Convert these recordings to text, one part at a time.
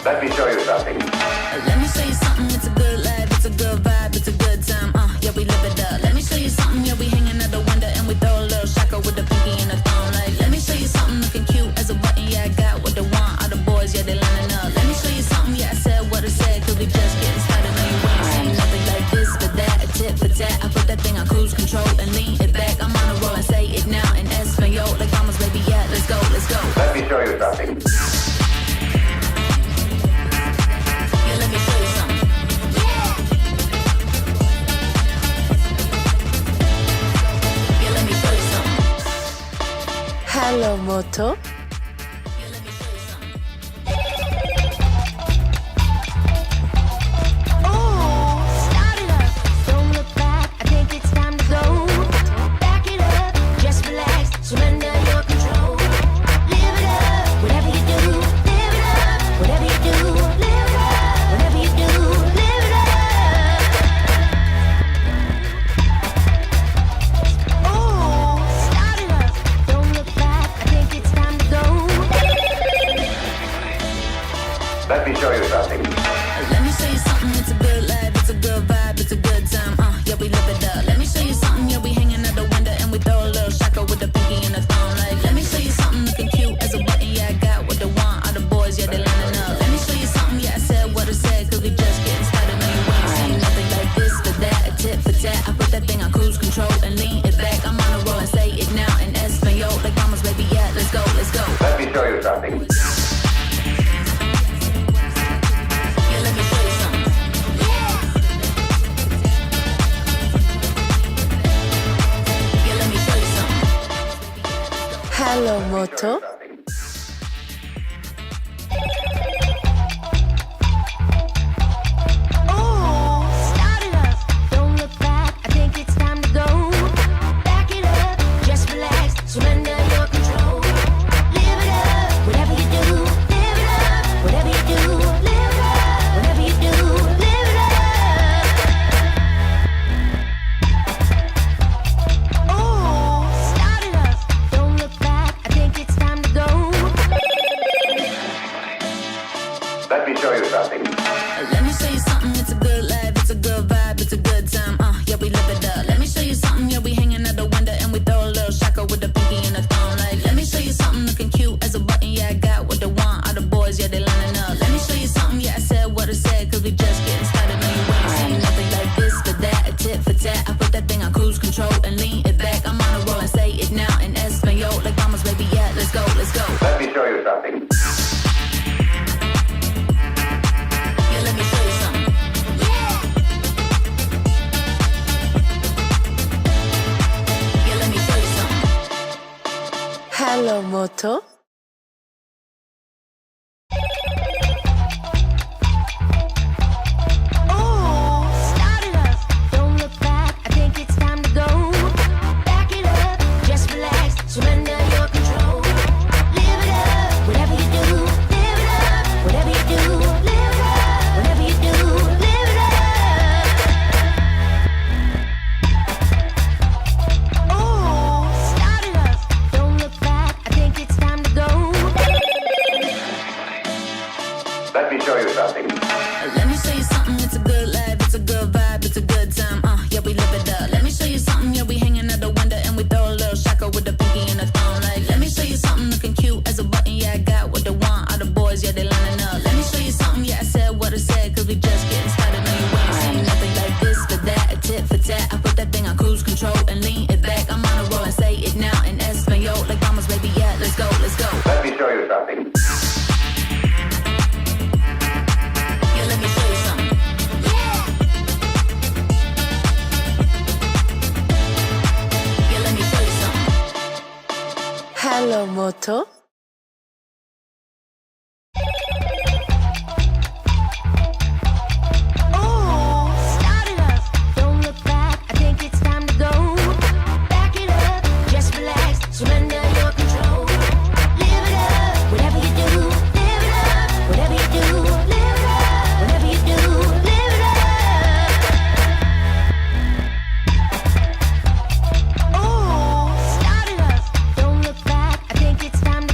Let me show you something. Let me show you something, it's a good life, it's a good vibe, it's a good time, yeah, we live it up. Let me show you something, yeah, we hanging out the window and we throw a little shaka with the pinky and the thumb. Like, let me show you something looking cute as a button, yeah, I got what they want. All the boys, yeah, they lining up. Let me show you something, yeah, I said what I said, cause we just getting started. No, you ain't seen nothing like this for that, a tip for tat. I put that thing on cruise control and lean it back. I'm on a roll and say it now in Espanol, like almost baby, yeah, let's go, let's go. Let me show you something. Hello, Moto. Let me show you something. Let me show you something, it's a good life, it's a good vibe, it's a good time, yeah, we live it up. Let me show you something, yeah, we hanging out the window and we throw a little shaka with the pinky and the thumb. Like, let me show you something looking cute as a button, yeah, I got what they want. All the boys, yeah, they lining up. Let me show you something, yeah, I said what I said, cause we just getting started. No, you ain't seen nothing like this for that, a tip for tat. I put that thing on cruise control and lean it back. I'm on a roll and say it now in Espanol, like almost baby, yeah, let's go, let's go. Let me show you something. Hello, Moto. Let me show you something. Let me show you something, it's a good life, it's a good vibe, it's a good time, yeah, we live it up. Let me show you something, yeah, we hanging out the window and we throw a little shaka with the pinky and the thumb. Like, let me show you something looking cute as a button, yeah, I got what they want. All the boys, yeah, they lining up. Let me show you something, yeah, I said what I said, cause we just getting started. No, you ain't seen nothing like this for that, a tip for tat. I put that thing on cruise control and lean it back. I'm on a roll and say it now in Espanol, like almost baby, yeah, let's go, let's go. Let me show you something. Hello, Moto. Let me show you something. Let me show you something, it's a good life, it's a good vibe, it's a good time, yeah, we live it up. Let me show you something, yeah, we hanging out the window and we throw a little shaka with the pinky and the thumb. Like, let me show you something looking cute as a button, yeah, I got what they want. All the boys, yeah, they lining up. Let me show you something, yeah, I said what I said, cause we just getting started. No, you ain't seen nothing like this for that, a tip for tat. I put that thing on cruise control and lean it back. I'm on a roll and say it now in Espanol, like almost baby, yeah, let's go, let's go. Let me show you something. Hello, Moto. Time to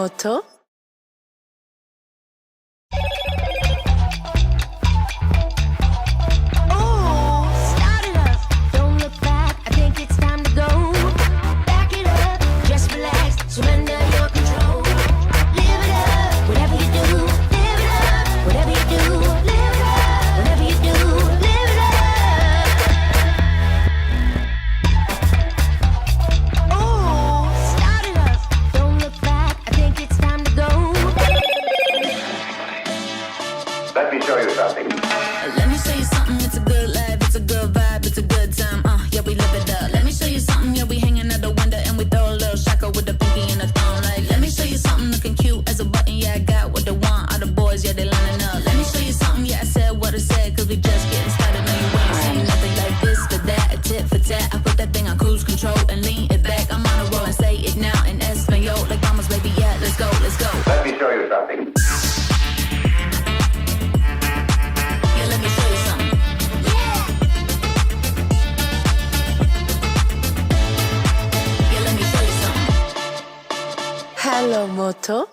moto. Let me show you something. Let me show you something, it's a good life, it's a good vibe, it's a good time, yeah, we live it up. Let me show you something, yeah, we hanging out the window and we throw a little shaka with the pinky and the thumb. Like, let me show you something looking cute as a button, yeah, I got what they want. All the boys, yeah, they lining up. Let me show you something, yeah, I said what I said, cause we just getting started. No, you ain't seen nothing like this for that, a tit for tat. I put that thing on cruise control and lean it back. I'm on a roll and say it now in Espanol. Like, vamos, baby, yeah, let's go, let's go. Let me show you something. Hello moto.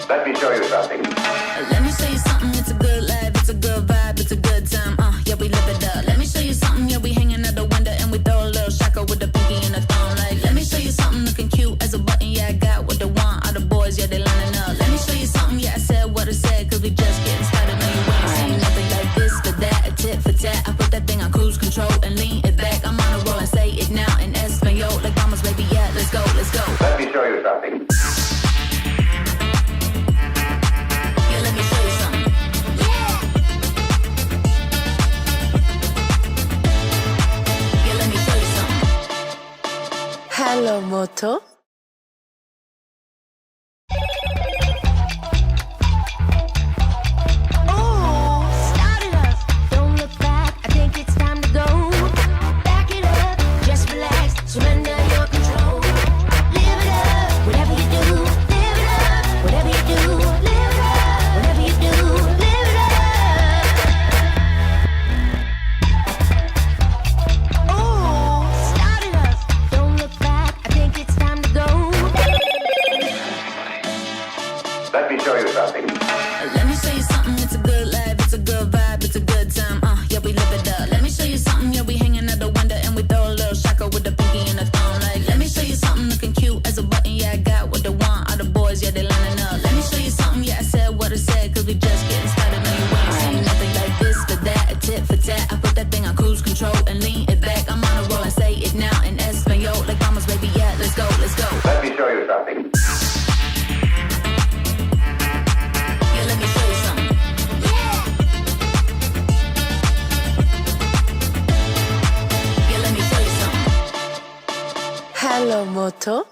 Let me show you something. Let me show you something, it's a good life, it's a good vibe, it's a good time, yeah, we live it up. Let me show you something, yeah, we hanging out the window and we throw a little shaka with the pinky and the thumb. Like, let me show you something looking cute as a button, yeah, I got what they want. All the boys, yeah, they lining up. Let me show you something, yeah, I said what I said, cause we just getting started. No, you ain't seen nothing like this for that, a tit for tat. I put that thing on cruise control and lean it back. I'm on a roll and say it now in Espanol. Like, vamos, baby, yeah, let's go, let's go. Let me show you something. Hello moto. Let me show you something. Let me show you something, it's a good life, it's a good vibe, it's a good time, yeah, we live it up. Let me show you something, yeah, we hanging out the window and we throw a little shaka with the pinky and the thumb. Like, let me show you something looking cute as a button, yeah, I got what they want. All the boys, yeah, they lining up. Let me show you something, yeah, I said what I said, cause we just getting started. No, you ain't seen nothing like this for that, a tit for tat. I put that thing on cruise control and lean it back. I'm on a roll and say it now in Espanol. Like, vamos, baby, yeah, let's go, let's go. Let me show you something. Hello moto.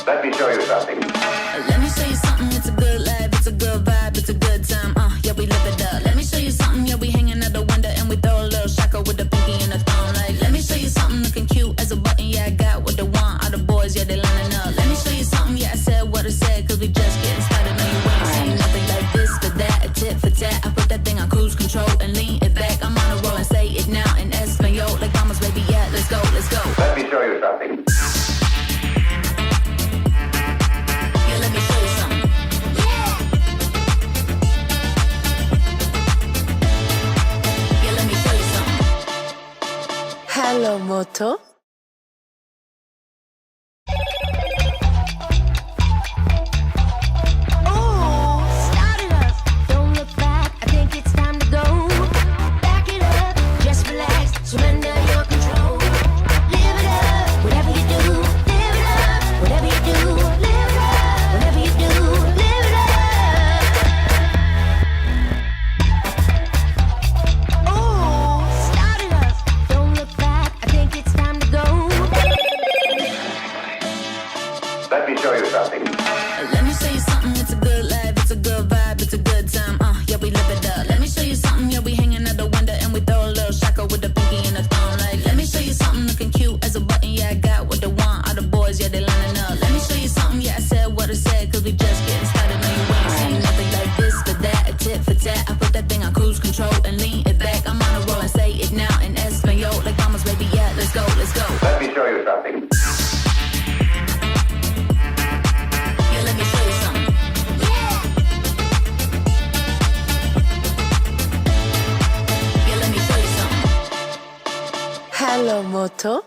Let me show you something. Let me show you something, it's a good life, it's a good vibe, it's a good time, yeah, we live it up. Let me show you something, yeah, we hanging out the window and we throw a little shaka with the pinky and the thumb. Like, let me show you something looking cute as a button, yeah, I got what they want. All the boys, yeah, they lining up. Let me show you something, yeah, I said what I said, cause we just getting started. No, you ain't seen nothing like this for that, a tit for tat. I put that thing on cruise control and lean it back. I'm on a roll and say it now in Espanol. Like, vamos, baby, yeah, let's go, let's go. Let me show you something. Yeah, let me show you something. Hello, Moto. Let me show you something. Let me show you something, it's a good life, it's a good vibe, it's a good time, yeah, we live it up. Let me show you something, yeah, we hanging out the window and we throw a little shocker with the pinky and the thumb. Like, let me show you something looking cute as a button, yeah, I got what they want. All the boys, yeah, they lining up. Let me show you something, yeah, I said what I said, cause we just getting started. No, you ain't seen nothing like this for that, a tit for tat. I put that thing on cruise control and lean it back. I'm on a roll and say it now in Espanol, like almost baby, yeah, let's go, let's go. Let me show you something. Hello, Moto.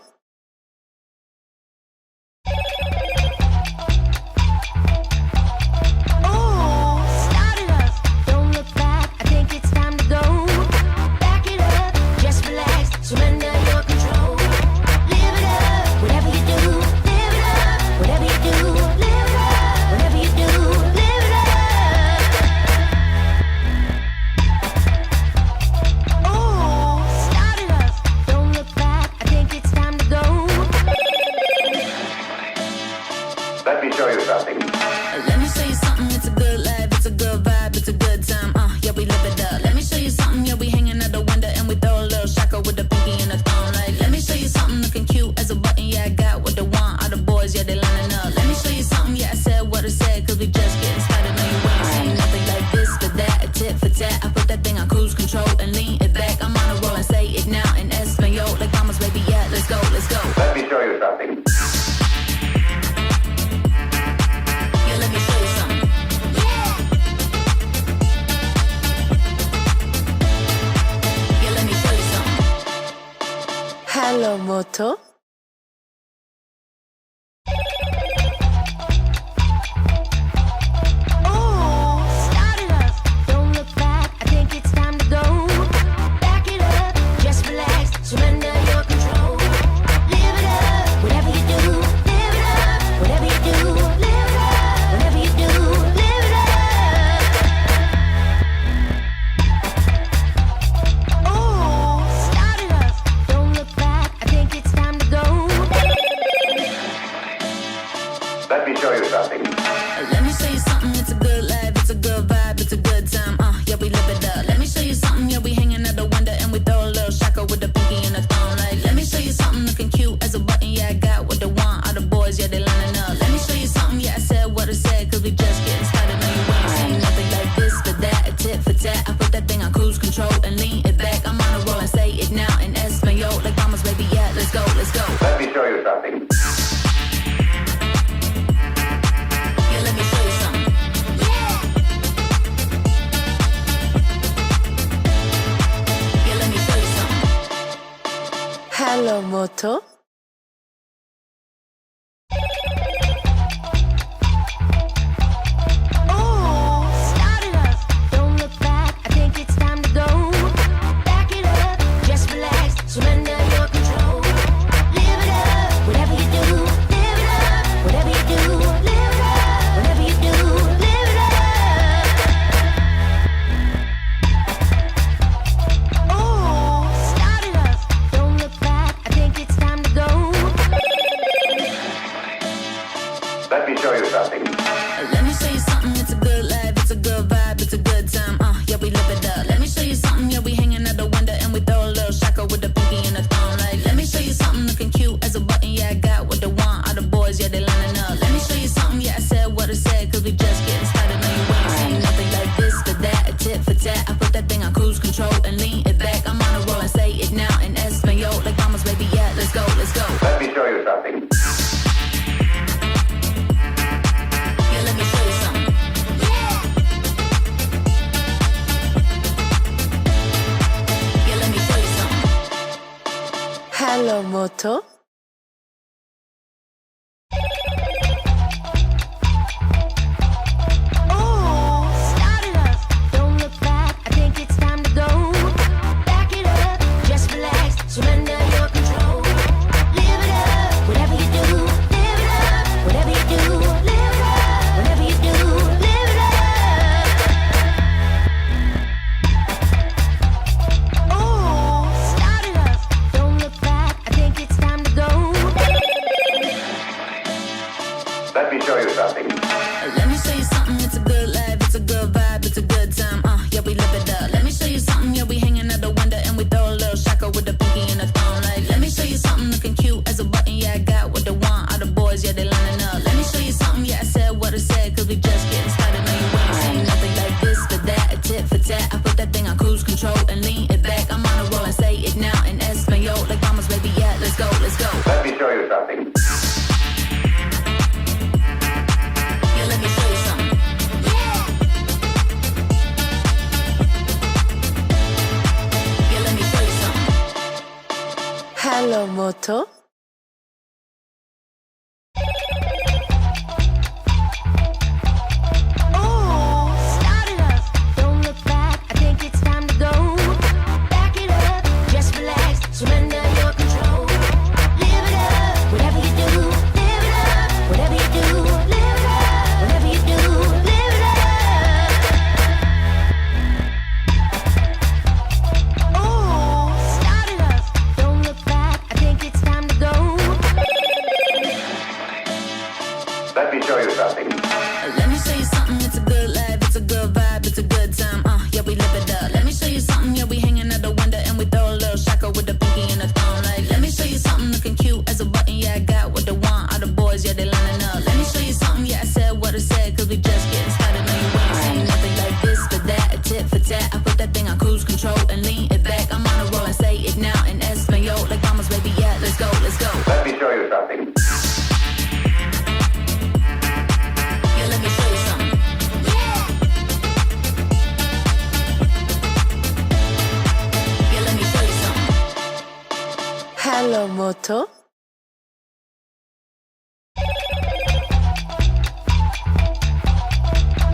Let me show you something. Let me show you something, it's a good life, it's a good vibe, it's a good time, yeah, we live it up. Let me show you something, yeah, we hanging out the window and we throw a little shocker with the pinky and the thumb. Like, let me show you something looking cute as a button, yeah, I got what they want. All the boys, yeah, they lining up. Let me show you something, yeah, I said what I said, cause we just getting started. No, you ain't seen nothing like this for that, a tit for tat. I put that thing on cruise control and lean it back. I'm on a roll and say it now in Espanol, like almost baby, yeah, let's go, let's go. Let me show you something. Hello, Moto. Let me show you something. Let me show you something, it's a good life, it's a good vibe, it's a good time, yeah, we live it up. Let me show you something, yeah, we hanging out the window and we throw a little shocker with the pinky and the thumb. Like, let me show you something looking cute as a button, yeah, I got what they want. All the boys, yeah, they lining up. Let me show you something, yeah, I said what I said, cause we just getting started. No, you ain't seen nothing like this for that, a tit for tat. I put that thing on cruise control and lean it back. I'm on a roll and say it now in Espanol, like almost baby, yeah, let's go, let's go. Let me show you something. Hello, Moto. It's time to go. Hello, Moto. Surrender your control. Live it up, whatever you do. Live it up, whatever you do. Live it up, whatever you do. Live it up. Oh, start it up. Don't look back. I think it's time to go. Let me show you something. Let me show you something. It's a good life. It's a good vibe. It's a good time. Yeah, we live it up. Let me show you something. Yeah, we hanging out the window and we throw a little shaka with the pinky and the thumb. Like, let me show you something looking cute as a button. Yeah, I got what they want. All the boys, yeah, they lining up. Let me show you something. Yeah, I said what I said, cause we just getting started. No, you ain't seen nothing like this for that. A tit for tat. I put that thing on cruise control and lean it back. I'm on a roll and say it now in Espanol. Like vamos, baby, yeah, let's go, let's go. Let me show you something. Yeah, let me show you something. Yeah, let me show you something. Hello, Moto. Oh, start it up. Don't look back. I think it's time to go. Back it up. Just relax. Surrender your control. Live it up. Whatever you do. Live it up. Whatever you do. Live it up. Whatever you do. Live it up. Oh, start it up. Don't look back. I think it's time to go. Let me show you something. Let me show you something. It's a good life. It's a good vibe. It's a good time. Yeah, we live it up. Let me show you something. Yeah, we hanging out the window and we throw a little shaka with the pinky and the thumb. Like, let me show you something looking cute as a button. Yeah, I got what they want. All the boys, yeah, they lining up. Let me show you something. Yeah, I said what I said, cause we just getting started. No, you ain't seen nothing like this for that. A tit for tat. I put that thing on cruise control and lean it back. I'm on a roll and say it now in Espanol. Like vamos, baby, yeah, let's go, let's go. Let me show you something. Yeah, let me show you something. Yeah, let me show you something. Hello, Moto.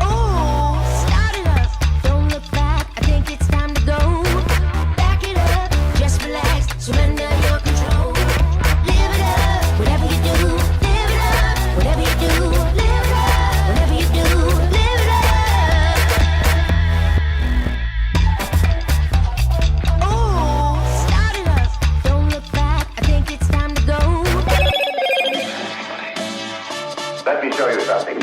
Oh, start it up. Don't look back. I think it's time to go. Back it up. Just relax. Surrender your control. Live it up. Whatever you do. Live it up. Whatever you do. Live it up. Whatever you do. Live it up. Oh, start it up. Don't look back. I think it's time to go. Let me show you something.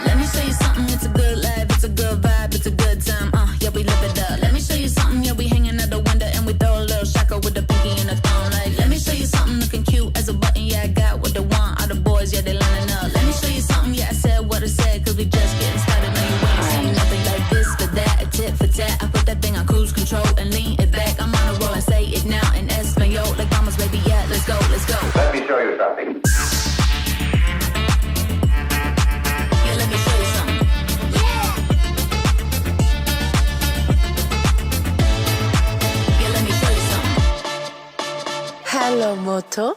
Let me show you something. It's a good life. It's a good vibe. It's a good time. Yeah, we live it up. Let me show you something. Yeah, we hanging out the window and we throw a little shaka with the pinky and the thumb. Like, let me show you something looking cute as a button. Yeah, I got what they want. All the boys, yeah, they lining up. Let me show you something. Yeah, I said what I said, cause we just getting started. No, you ain't seen nothing like this for that. A tit for tat. I put that thing on cruise control and lean it back. I'm on a roll and say it now in Espanol. Like vamos, baby, yeah, let's go, let's go. Let me show you something. Yeah, let me show you something. Yeah, let me show you something. Hello, Moto.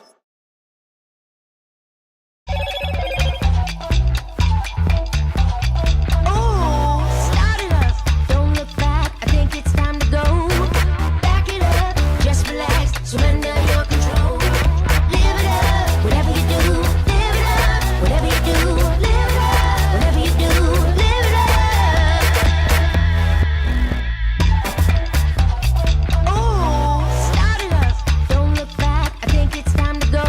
Oh, start it up. Don't look back. I think it's time to go. Back it up. Just relax. Surrender your control. Live it up. Whatever you do. Live it up. Whatever you do. Live it up. Whatever you do. Live it up. Oh, start it up. Don't look back. I think it's time to go.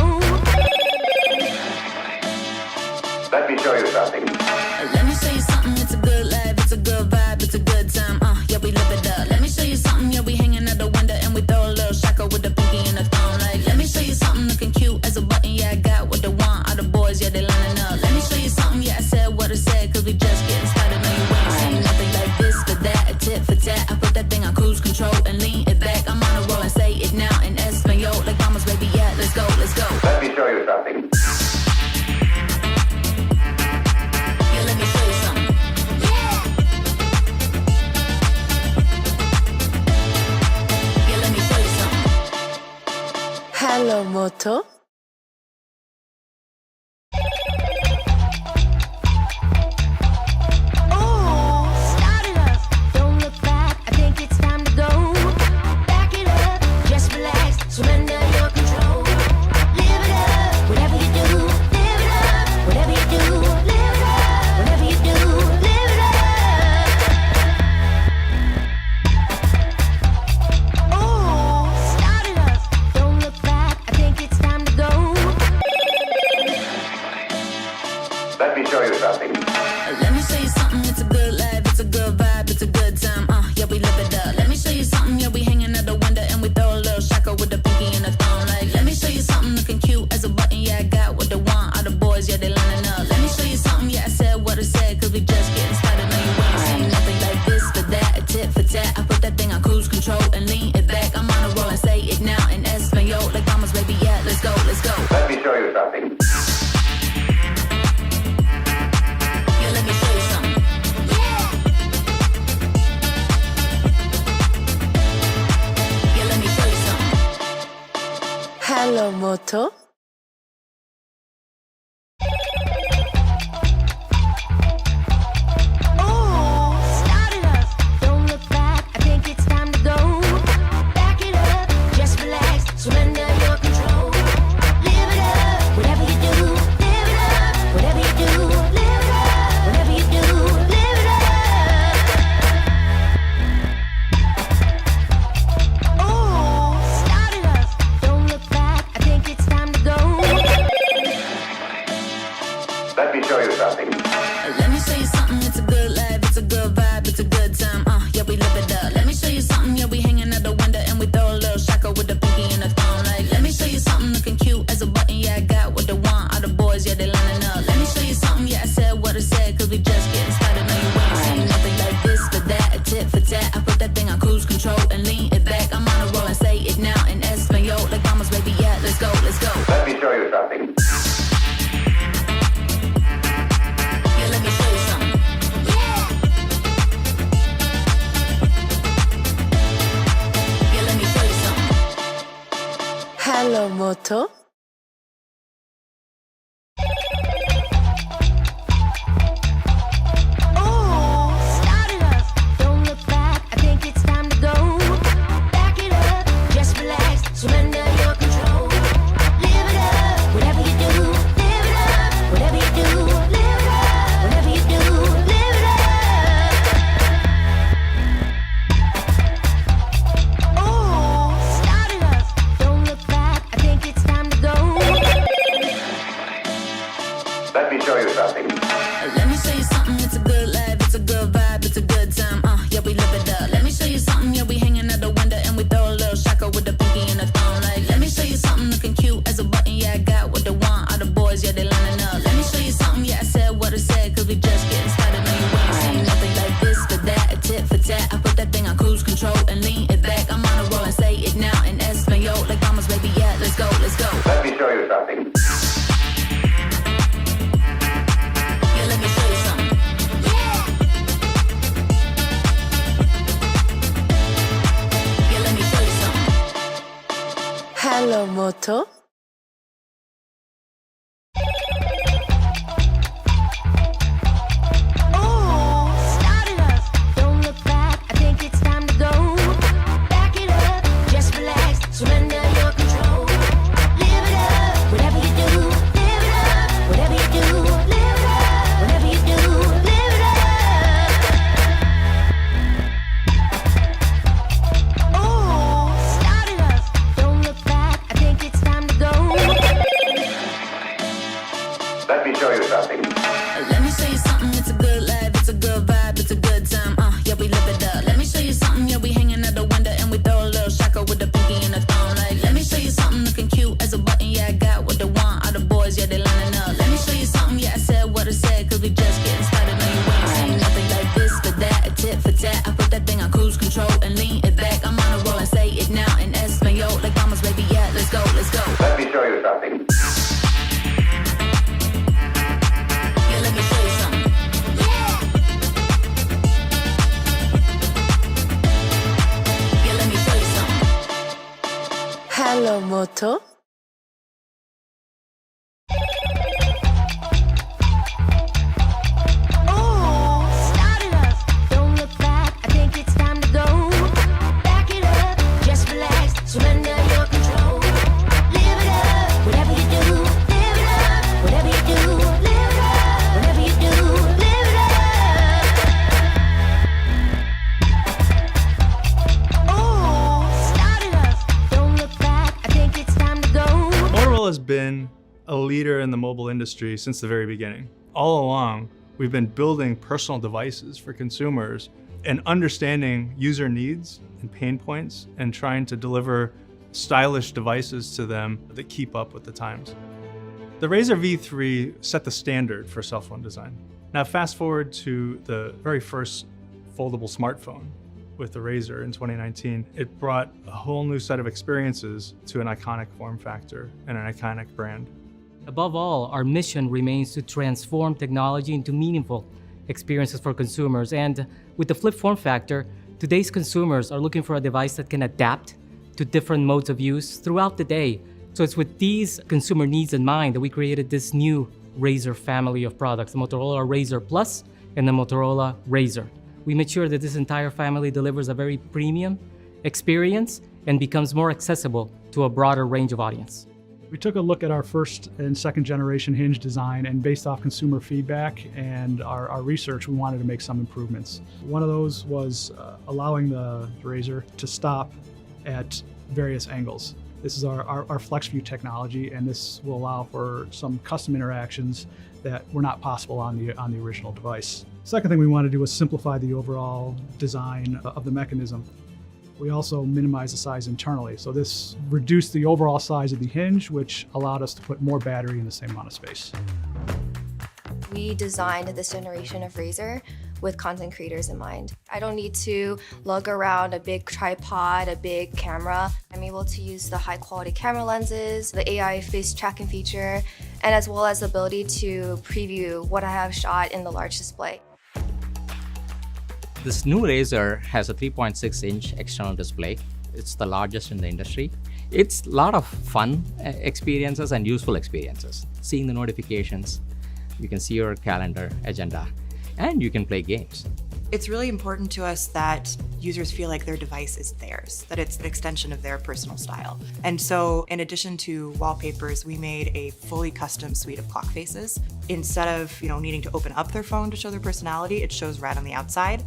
Let me show you something. Let me show you something. It's a good life. It's a good vibe. It's a good time. Yeah, we live it up. Let me show you something. Yeah, we hanging out the window and we throw a little shaka with the pinky and the thumb. Like, let me show you something looking cute as a button. Yeah, I got what they want. All the boys, yeah, they lining up. Let me show you something. Yeah, I said what I said, cause we just getting started. No, you ain't seen nothing like this for that. A tit for tat. I put that thing on cruise control and lean it back. I'm on a roll and say it now in Espanol. Like vamos, baby, yeah, let's go, let's go. Let me show you something. Yeah, let me show you something. Hello, Moto. Let me show you something. Let me show you something, it's a good life, it's a good vibe, it's a good time, yeah, we live it up. Let me show you something, yeah, we hanging out the window and we throw a little shaka with the pinky and the thumb. Like, let me show you something looking cute as a button, yeah, I got what they want. All the boys, yeah, they lining up. Let me show you something, yeah, I said what I said, cause we just getting started. No, you ain't seen nothing like this for that, a tit for tat. I put that thing on cruise control and lean it back. I'm on a roll and say it now in Espanol, like mamas, baby, yeah, let's go, let's go. Let me show you something. Hello, Moto. Let me show you something. Let me show you something, it's a good life, it's a good vibe, it's a good time, yeah, we live it up. Let me show you something, yeah, we hanging out the window and we throw a little shaka with the pinky and the thumb. Like, let me show you something looking cute as a button, yeah, I got what they want. All the boys, yeah, they lining up. Let me show you something, yeah, I said what I said, cause we just getting started. No, you ain't seen nothing like this for that, a tit for tat. I put that thing on cruise control and lean it back. I'm on a roll and say it now in Espanol, like mamas, baby, yeah, let's go, let's go. Let me show you something. Hello, Moto. Let me show you something. Let me show you something, it's a good life, it's a good vibe, it's a good time, yeah, we live it up. Let me show you something, yeah, we hanging out the window and we throw a little shaka with the pinky and the thumb. Like, let me show you something looking cute as a button, yeah, I got what they want. All the boys, yeah, they lining up. Let me show you something, yeah, I said what I said, cause we just getting started. No, you ain't seen nothing like this for that, a tit for tat. I put that thing on cruise control and lean it back. I'm on a roll and say it now in Espanol, like mamas, baby, yeah, let's go, let's go. Let me show you something. Hello, Moto. Let me show you something. Let me show you something, it's a good life, it's a good vibe, it's a good time, yeah, we live it up. Let me show you something, yeah, we hanging out the window and we throw a little shaka with the pinky and the thumb. Like, let me show you something looking cute as a button, yeah, I got what they want. All the boys, yeah, they lining up. Let me show you something, yeah, I said what I said, cause we just getting started. No, you ain't seen nothing like this for that, a tit for tat. I put that thing on cruise control and lean it back. I'm on a roll and say it now in Espanol, like mamas, baby, yeah, let's go, let's go. Let me show you something. Hello, Moto. a leader in the mobile industry since the very beginning. All along, we've been building personal devices for consumers and understanding user needs and pain points and trying to deliver stylish devices to them that keep up with the times. The Razr V3 set the standard for cell phone design. Now fast forward to the very first foldable smartphone with the Razr in 2019. It brought a whole new set of experiences to an iconic form factor and an iconic brand. Above all, our mission remains to transform technology into meaningful experiences for consumers. And with the flip form factor, today's consumers are looking for a device that can adapt to different modes of use throughout the day. So it's with these consumer needs in mind that we created this new Razr family of products, the Motorola Razr Plus and the Motorola Razr. We made sure that this entire family delivers a very premium experience and becomes more accessible to a broader range of audience. We took a look at our first and second generation hinge design, and based off consumer feedback and our research, we wanted to make some improvements. One of those was allowing the Razr to stop at various angles. This is our FlexView technology, and this will allow for some custom interactions that were not possible on the original device. Second thing we wanted to do was simplify the overall design of the mechanism. We also minimized the size internally, so this reduced the overall size of the hinge, which allowed us to put more battery in the same amount of space. We designed this generation of Razr with content creators in mind. I don't need to lug around a big tripod, a big camera. I'm able to use the high quality camera lenses, the AI face tracking feature, and as well as the ability to preview what I have shot in the large display. This new Razr has a 3.6-inch external display. It's the largest in the industry. It's a lot of fun experiences and useful experiences. Seeing the notifications, you can see your calendar, agenda, and you can play games. It's really important to us that users feel like their device is theirs, that it's an extension of their personal style. And so in addition to wallpapers, we made a fully custom suite of clock faces. Instead of needing to open up their phone to show their personality, it shows right on the outside.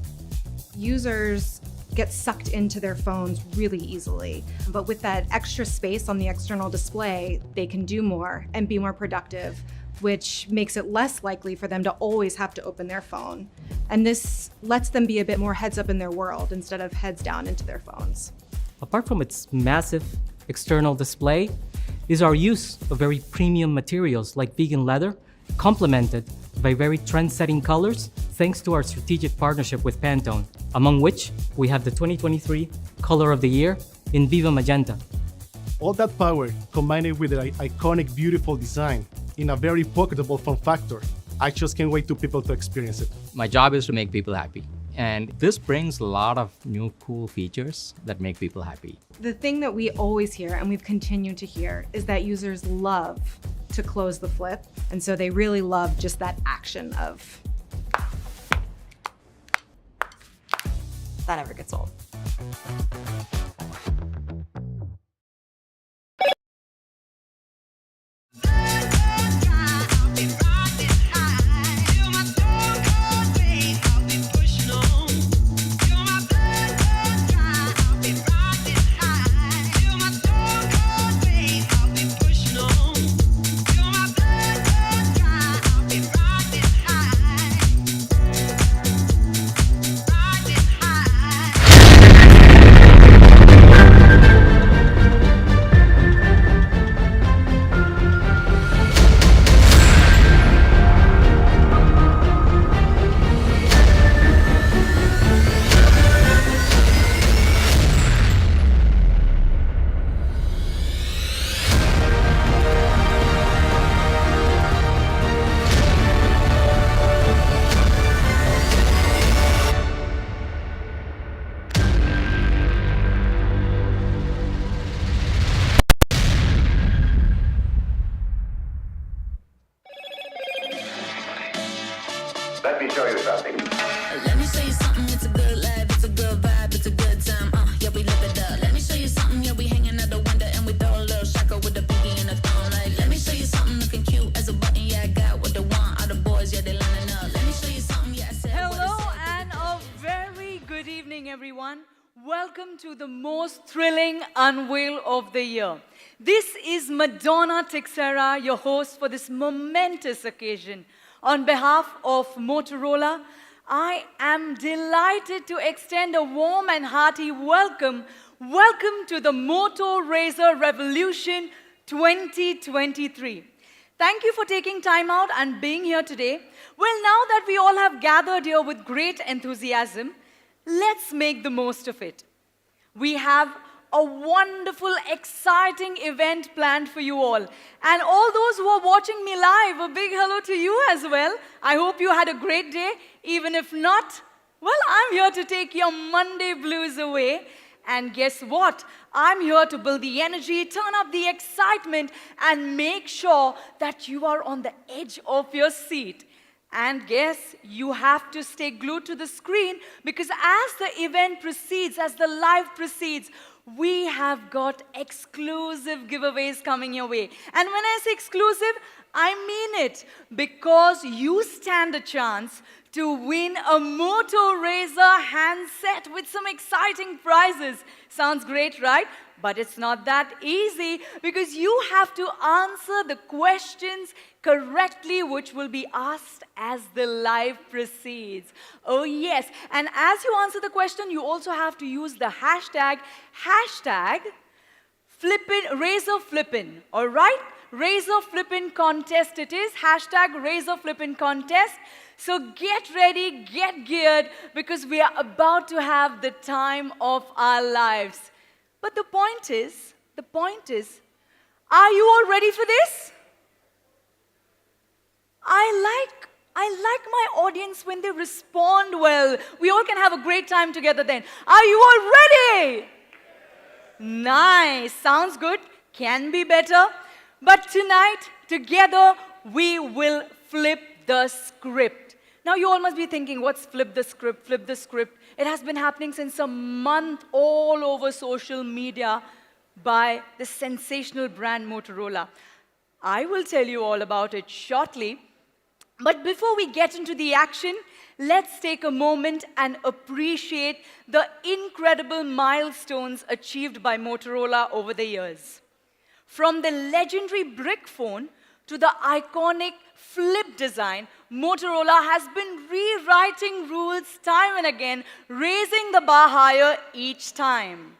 Users get sucked into their phones really easily. But with that extra space on the external display, they can do more and be more productive, which makes it less likely for them to always have to open their phone. And this lets them be a bit more heads up in their world instead of heads down into their phones. Apart from its massive external display, is our use of very premium materials like vegan leather, complemented by very trend-setting colors thanks to our strategic partnership with Pantone, among which we have the 2023 Color of the Year in Viva Magenta. All that power combined with the iconic, beautiful design in a very pocketable form factor. I just can't wait for people to experience it. My job is to make people happy. And this brings a lot of new cool features that make people happy. The thing that we always hear, and we've continued to hear, is that users love to close the flip. And so they really love just that action of. That never gets old. Let me show you something. Let me show you something, it's a good life, it's a good vibe, it's a good time, yeah, we live it up. Let me show you something, yeah, we hanging out the window and we throw a little shaka with the pinky and the thumb. Like, let me show you something looking cute as a button, yeah, I got what they want, all the boys, yeah, they lining up. Let me show you something, yeah, I said what I Hello said. and a very good evening, everyone. welcome to the most thrilling unveil of the year. This is Madonna Teixeira, your host for this momentous occasion. On behalf of Motorola, I am delighted to extend a warm and hearty welcome. Welcome to the Moto Razr Revolution 2023. Thank you for taking time out and being here today. Well, now that we all have gathered here with great enthusiasm, let's make the most of it. We have a wonderful, exciting event planned for you all. And all those who are watching me live, a big hello to you as well. I hope you had a great day. Even if not, well, I'm here to take your Monday blues away. And guess what? I'm here to build the energy, turn up the excitement, and make sure that you are on the edge of your seat. And yes, you have to stay glued to the screen because as the event proceeds, as the live proceeds, we have got exclusive giveaways coming your way. And when I say exclusive, I mean it because you stand a chance to win a Moto Razr handset with some exciting prizes. Sounds great, right? But it's not that easy because you have to answer the questions correctly which will be asked as the live proceeds. Oh yes, and as you answer the question, you also have to use the hashtag Razr Flippin', all right? Razr Flippin' contest it is, hashtag Razr Flippin' contest. So get ready, get geared because we are about to have the time of our lives. But the point is, are you all ready for this? I like my audience when they respond well. We all can have a great time together then. Are you all ready? Nice, sounds good, can be better. But tonight, together, we will flip the script. Now you all must be thinking, what's flip the script, flip the script? It has been happening since a month all over social media by the sensational brand Motorola. I will tell you all about it shortly. But before we get into the action, let's take a moment and appreciate the incredible milestones achieved by Motorola over the years. From the legendary brick phone to the iconic flip design, Motorola has been rewriting rules time and again, raising the bar higher each time.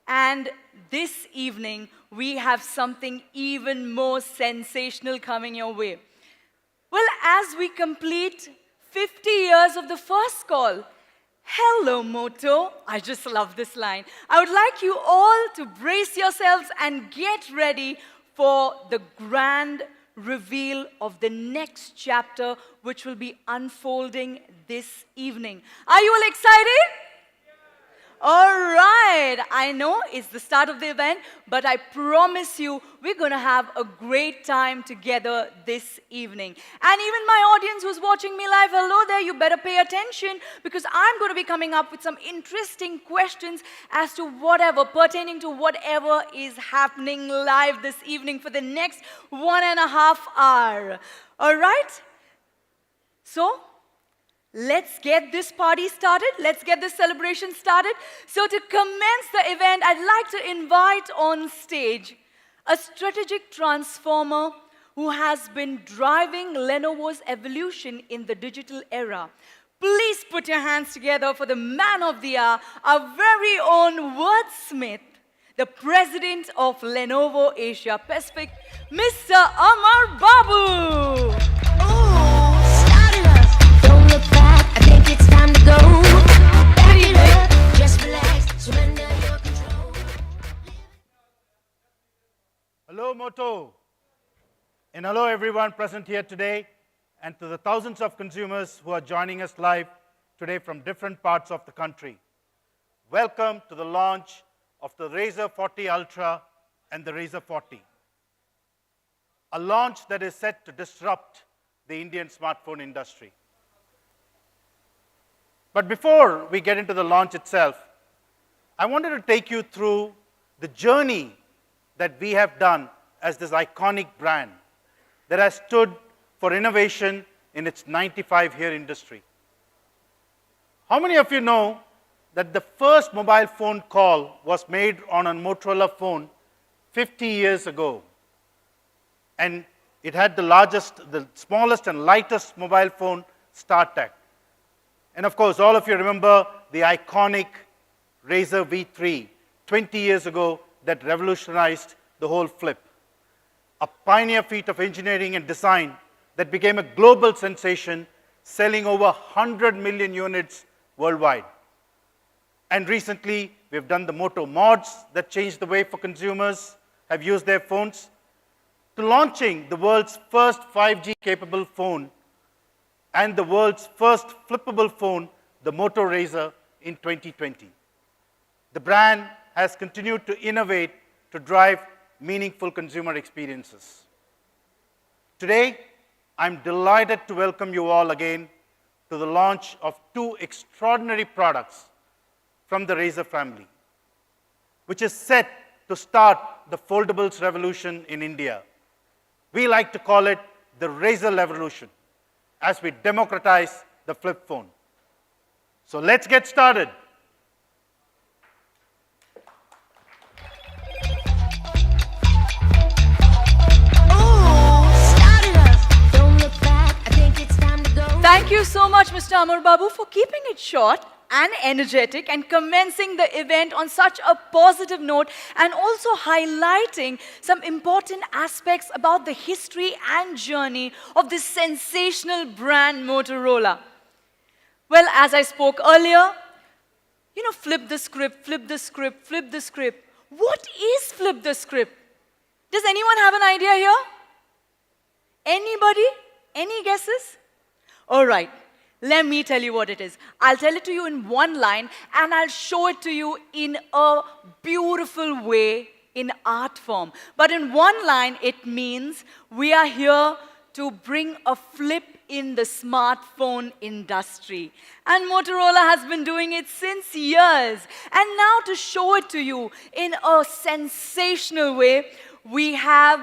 And this evening, we have something even more sensational coming your way. Well, as we complete 50 years of the first call, hello, Moto. I just love this line. I would like you all to brace yourselves and get ready for the grand reveal of the next chapter, which will be unfolding this evening. Are you all excited? All right, I know it's the start of the event, but I promise you we're going to have a great time together this evening. And even my audience who's watching me live, hello there, you better pay attention because I'm going to be coming up with some interesting questions as to pertaining to whatever is happening live this evening for the next 1.5 hours. All right? So, let's get this party started. Let's get this celebration started. So to commence the event, I'd like to invite on stage a strategic transformer who has been driving Lenovo's evolution in the digital era. Please put your hands together for the man of the hour, our very own wordsmith, the president of Lenovo Asia Pacific, Mr. Amar Babu. It's time to go. Back it up, just relax, surrender your control. Hello, Moto. And hello, everyone present here today, and to the thousands of consumers who are joining us live today from different parts of the country. Welcome to the launch of the Razr 40 Ultra and the Razr 40. A launch that is set to disrupt the Indian smartphone industry. But before we get into the launch itself, I wanted to take you through the journey that we have done as this iconic brand that has stood for innovation in its 95-year industry. How many of you know that the first mobile phone call was made on a Motorola phone 50 years ago. And it had the smallest and lightest mobile phone, StarTech. And of course, all of you remember the iconic Razr V3, 20 years ago, that revolutionized the whole flip. A pioneer feat of engineering and design that became a global sensation, selling over 100 million units worldwide. And recently, we've done the Moto Mods that changed the way for consumers have used their phones, to launching the world's first 5G capable phone and the world's first flippable phone, the Moto Razr, in 2020. The brand has continued to innovate to drive meaningful consumer experiences. Today, I'm delighted to welcome you all again to the launch of two extraordinary products from the Razr family, which is set to start the foldables revolution in India. We like to call it the Razr revolution as we democratize the flip phone. So let's get started. Thank you so much, Mr. Amar Babu, for keeping it short and energetic and commencing the event on such a positive note, and also highlighting some important aspects about the history and journey of this sensational brand Motorola. Well, as I spoke earlier, flip the script, flip the script, flip the script. What is flip the script? Does anyone have an idea here? Anybody? Any guesses? All right. Let me tell you what it is. I'll tell it to you in one line, and I'll show it to you in a beautiful way in art form. But in one line, it means we are here to bring a flip in the smartphone industry. And Motorola has been doing it since years. And now to show it to you in a sensational way, we have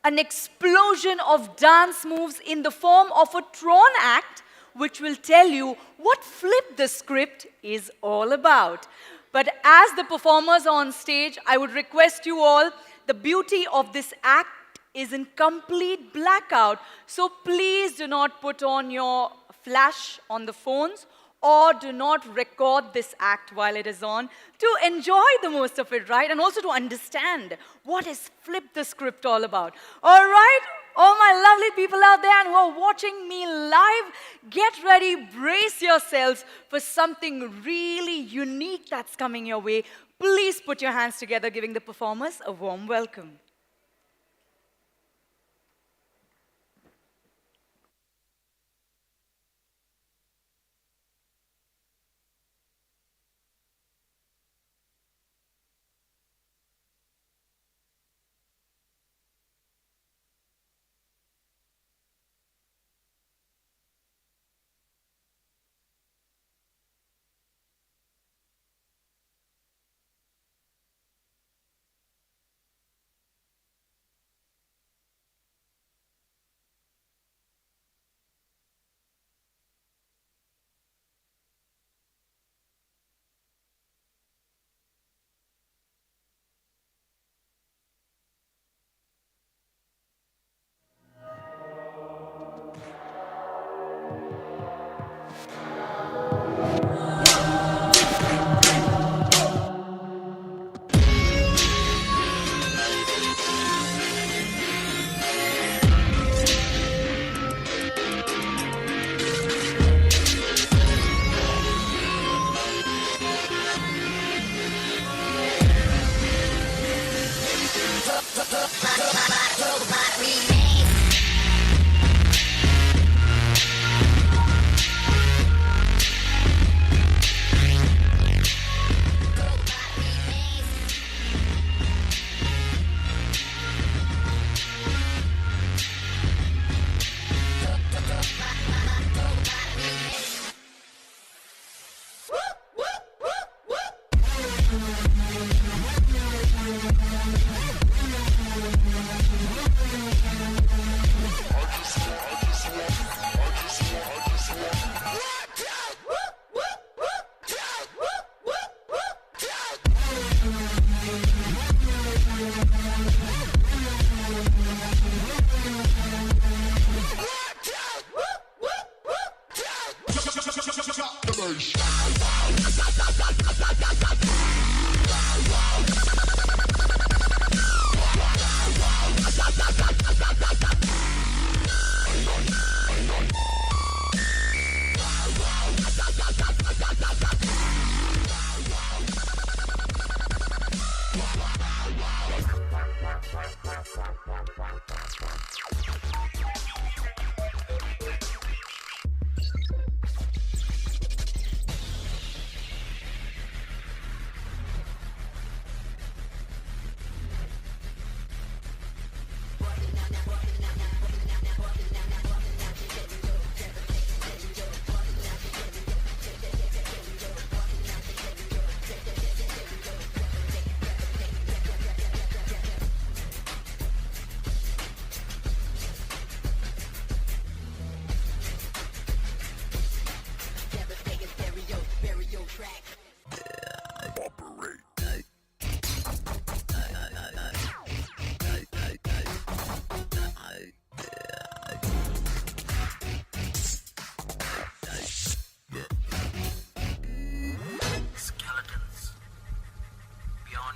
an explosion of dance moves in the form of a Tron act, which will tell you what Flip the Script is all about. But as the performers are on stage, I would request you all, the beauty of this act is in complete blackout, so please do not put on your flash on the phones or do not record this act while it is on to enjoy the most of it, right? And also to understand what is Flip the Script all about. All right? All my lovely people out there and who are watching me live, get ready, brace yourselves for something really unique that's coming your way. Please put your hands together, giving the performers a warm welcome.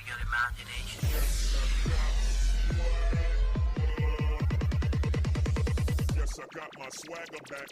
your imagination. Yes, I got my swagger back.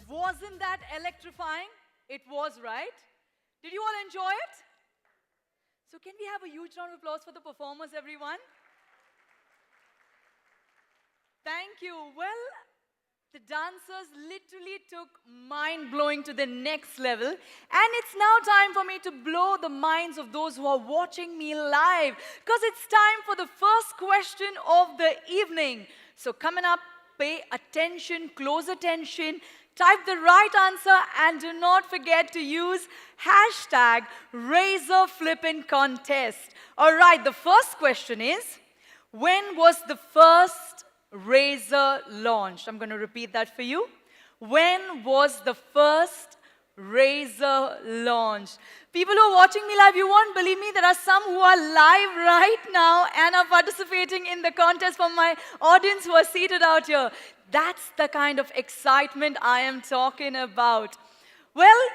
Wasn't that electrifying? It was, right? Did you all enjoy it? So can we have a huge round of applause for the performers, everyone? Thank you. Well, the dancers literally took mind-blowing to the next level. And it's now time for me to blow the minds of those who are watching me live, because it's time for the first question of the evening. So coming up, pay attention, close attention, type the right answer, and do not forget to use hashtag #RazorFlippingContest. All right, the first question is, when was the first Razor launched? I'm going to repeat that for you. When was the first Razor launched? People who are watching me live, you won't believe me, there are some who are live right now and are participating in the contest from my audience who are seated out here. That's the kind of excitement I am talking about. Well,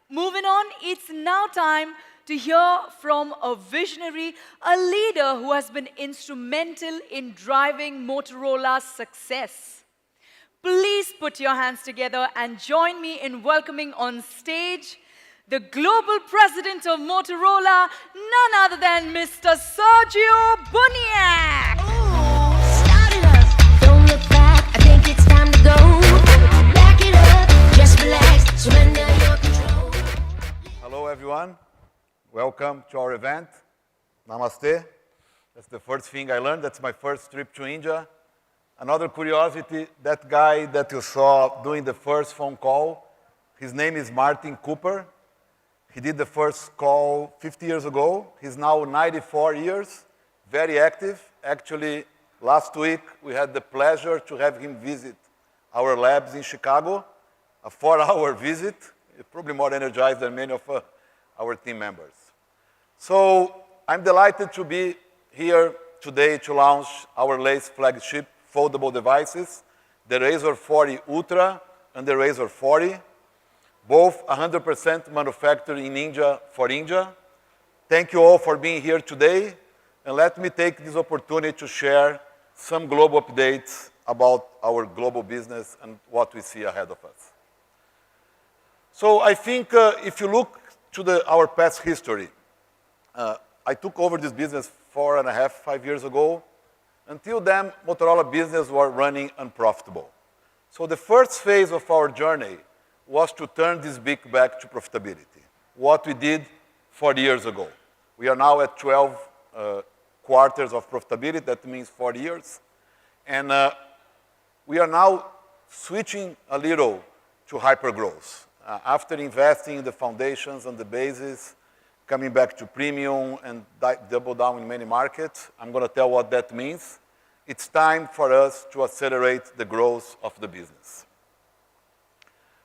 moving on, it's now time to hear from a visionary, a leader who has been instrumental in driving Motorola's success. Please put your hands together and join me in welcoming on stage the global president of Motorola, none other than Mr. Sergio Buniac. Start it up, don't look back, I think it's time to go. Back it up, just relax, surrender your control. Hello, everyone. Welcome to our event. Namaste. That's the first thing I learned. That's my first trip to India. Another curiosity, that guy that you saw doing the first phone call, his name is Martin Cooper. He did the first call 50 years ago. He's now 94 years, very active. Actually, last week, we had the pleasure to have him visit our labs in Chicago, a 4-hour visit. Probably more energized than many of our team members. So I'm delighted to be here today to launch our latest flagship foldable devices, the Razor 40 Ultra and the Razor 40, both 100% manufactured in India for India. Thank you all for being here today. And let me take this opportunity to share some global updates about our global business and what we see ahead of us. So I think if you look to our past history, I took over this business 4.5, 5 years ago. Until then, Motorola business was running unprofitable. So the first phase of our journey was to turn this big back to profitability, what we did 40 years ago. We are now at 12 quarters of profitability. That means 40 years. And we are now switching a little to hypergrowth. After investing in the foundations and the bases, coming back to premium and double down in many markets, I'm going to tell what that means. It's time for us to accelerate the growth of the business.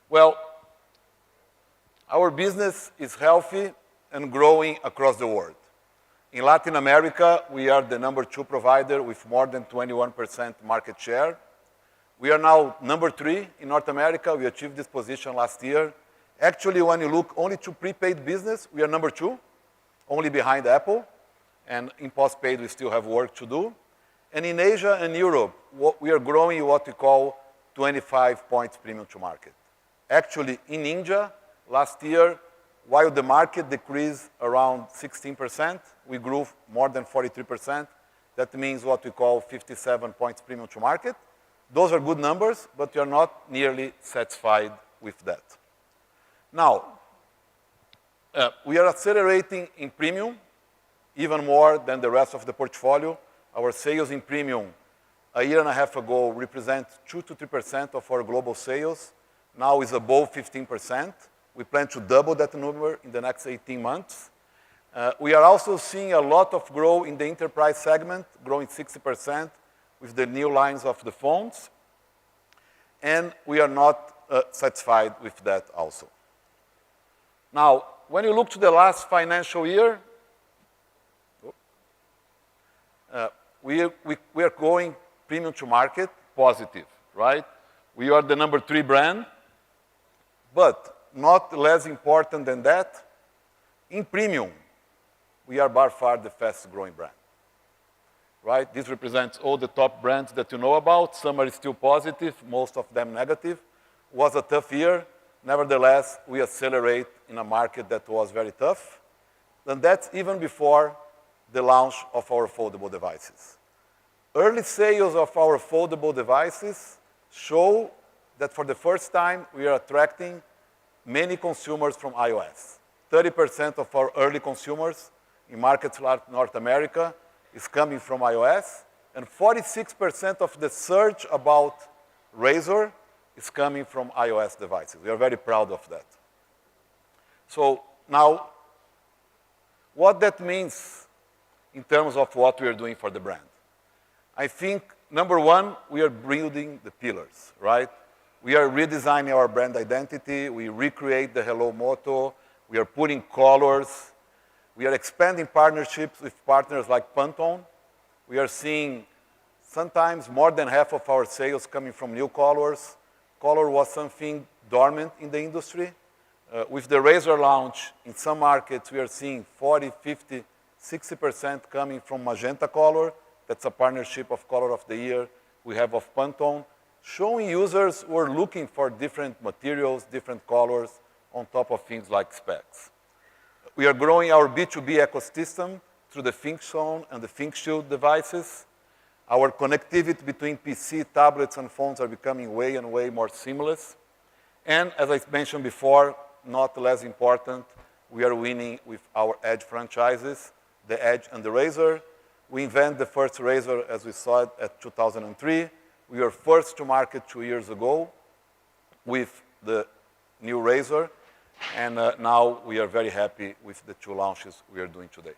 Well, our business is healthy and growing across the world. In Latin America, we are the number 2 provider with more than 21% market share. We are now number 3 in North America. We achieved this position last year. Actually, when you look only to prepaid business, we are number 2, only behind Apple. And in postpaid, we still have work to do. And in Asia and Europe, we are growing what we call 25 points premium to market. Actually, in India, last year, while the market decreased around 16%, we grew more than 43%. That means what we call 57 points premium to market. Those are good numbers, but we are not nearly satisfied with that. Now, we are accelerating in premium even more than the rest of the portfolio. Our sales in premium a year and a half ago represent 2 to 3% of our global sales. Now is above 15%. We plan to double that number in the next 18 months. We are also seeing a lot of growth in the enterprise segment, growing 60% with the new lines of the phones. And we are not satisfied with that also. Now, when you look to the last financial year, we are going premium to market positive, right? We are the number 3 brand, but not less important than that, in premium, we are by far the fastest growing brand, right? This represents all the top brands that you know about. Some are still positive, most of them negative. It was a tough year. Nevertheless, we accelerate in a market that was very tough. And that's even before the launch of our foldable devices. Early sales of our foldable devices show that for the first time, we are attracting many consumers from iOS. 30% of our early consumers in markets like North America is coming from iOS, and 46% of the search about Razr is coming from iOS devices. We are very proud of that. So now, what that means in terms of what we are doing for the brand. I think, number 1, we are building the pillars, right? We are redesigning our brand identity. We recreate the Hello Moto. We are putting colors. We are expanding partnerships with partners like Pantone. We are seeing sometimes more than half of our sales coming from new colors. Color was something dormant in the industry. With the Razr launch, in some markets, we are seeing 40, 50, 60% coming from magenta color. That's a partnership of Color of the Year we have of Pantone, showing users who are looking for different materials, different colors, on top of things like specs. We are growing our B2B ecosystem through the ThinkZone and the ThinkShield devices. Our connectivity between PC, tablets, and phones are becoming way and way more seamless. And as I mentioned before, not less important, we are winning with our Edge franchises, the Edge and the Razr. We invented the first Razr, as we saw it, at 2003. We were first to market 2 years ago with the new Razr. And now we are very happy with the 2 launches we are doing today.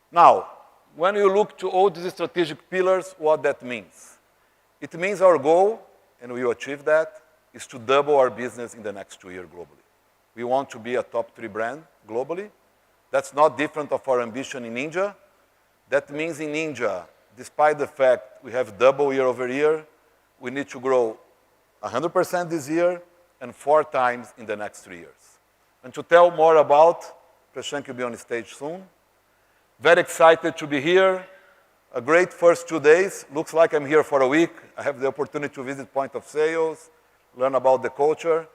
Now, when you look to all these strategic pillars, what that means? It means our goal, and we will achieve that, is to double our business in the next 2 years globally. We want to be a top 3 brand globally. That's not different of our ambition in India. That means in India, despite the fact we have double year over year, we need to grow 100% this year and 4 times in the next 3 years. And to tell more about, Prashant will be on stage soon. Very excited to be here. A great first 2 days. Looks like I'm here for a week. I have the opportunity to visit point of sales, learn about the culture,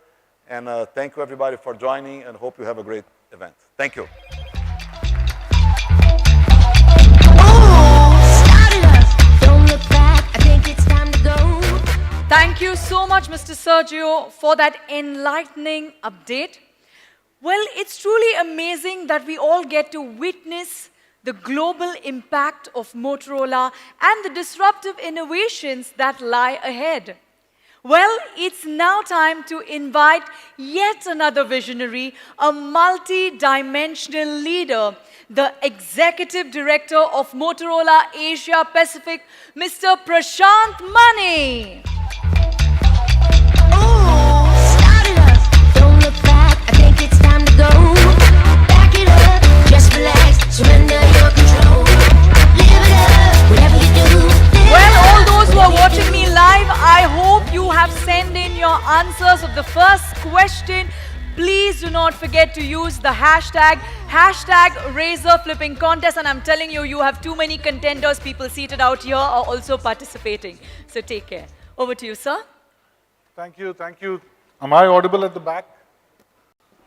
and thank you everybody for joining, and hope you have a great event. Thank you. Thank you so much, Mr. Sergio, for that enlightening update. Well, it's truly amazing that we all get to witness the global impact of Motorola and the disruptive innovations that lie ahead. Well, it's now time to invite yet another visionary, a multi-dimensional leader, the Executive Director of Motorola Asia Pacific, Mr. Prashant Mani. Well, all those who are watching me live, I hope you have sent in your answers of the first question. Please do not forget to use the hashtag Razor Flipping Contest. And I'm telling you, you have too many contenders. People seated out here are also participating. So take care. Over to you, sir. Thank you, thank you. Am I audible at the back?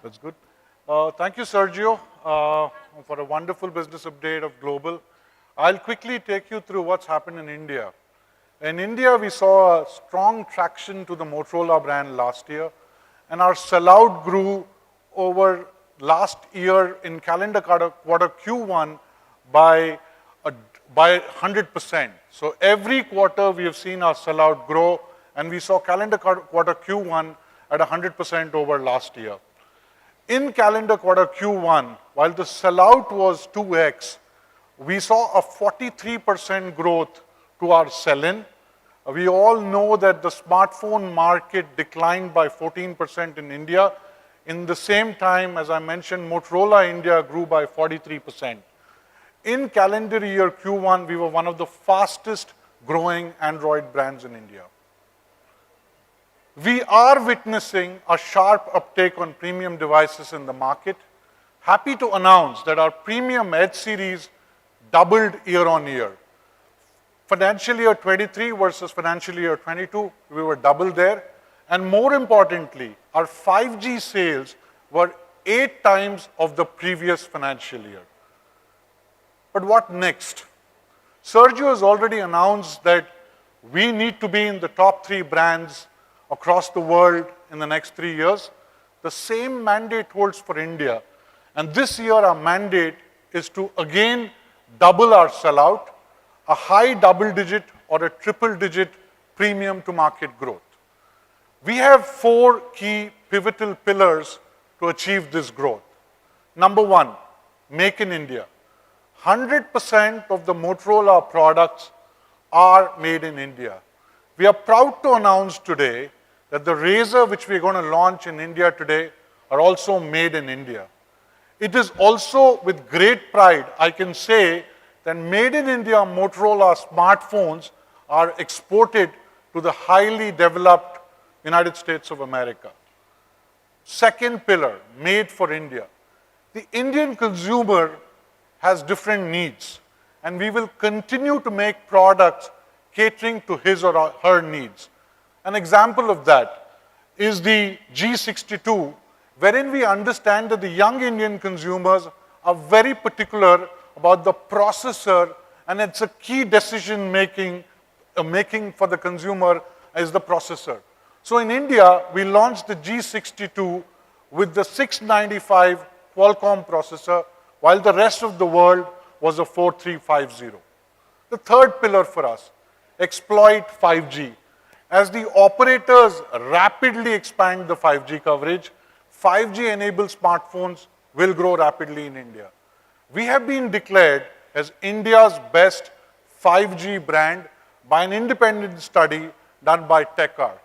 That's good. Thank you, Sergio, for a wonderful business update of global. I'll quickly take you through what's happened in India. In India, we saw a strong traction to the Motorola brand last year, and our sellout grew over last year in calendar quarter Q1 by 100%. So every quarter we have seen our sellout grow, and we saw calendar quarter Q1 at 100% over last year. In calendar quarter Q1, while the sellout was 2x, we saw a 43% growth to our sell-in. We all know that the smartphone market declined by 14% in India. In the same time, as I mentioned, Motorola India grew by 43%. In calendar year Q1, we were one of the fastest growing Android brands in India. We are witnessing a sharp uptake on premium devices in the market. Happy to announce that our premium Edge series doubled year on year. Financial year 23 versus financial year 22, we were double there. And more importantly, our 5G sales were 8 times of the previous financial year. But what next? Sergio has already announced that we need to be in the top 3 brands across the world in the next 3 years. The same mandate holds for India. And this year our mandate is to again double our sellout, a high double-digit or a triple-digit premium to market growth. We have 4 key pivotal pillars to achieve this growth. Number 1, make in India. 100% of the Motorola products are made in India. We are proud to announce today that the Razor which we are going to launch in India today are also made in India. It is also with great pride I can say that made in India Motorola smartphones are exported to the highly developed United States of America. Second pillar, made for India. The Indian consumer has different needs, and we will continue to make products catering to his or her needs. An example of that is the G62, wherein we understand that the young Indian consumers are very particular about the processor, and it's a key decision making for the consumer is the processor. So in India, we launched the G62 with the 695 Qualcomm processor, while the rest of the world was a 4350. The third pillar for us, exploit 5G. As the operators rapidly expand the 5G coverage, 5G-enabled smartphones will grow rapidly in India. We have been declared as India's best 5G brand by an independent study done by TechR.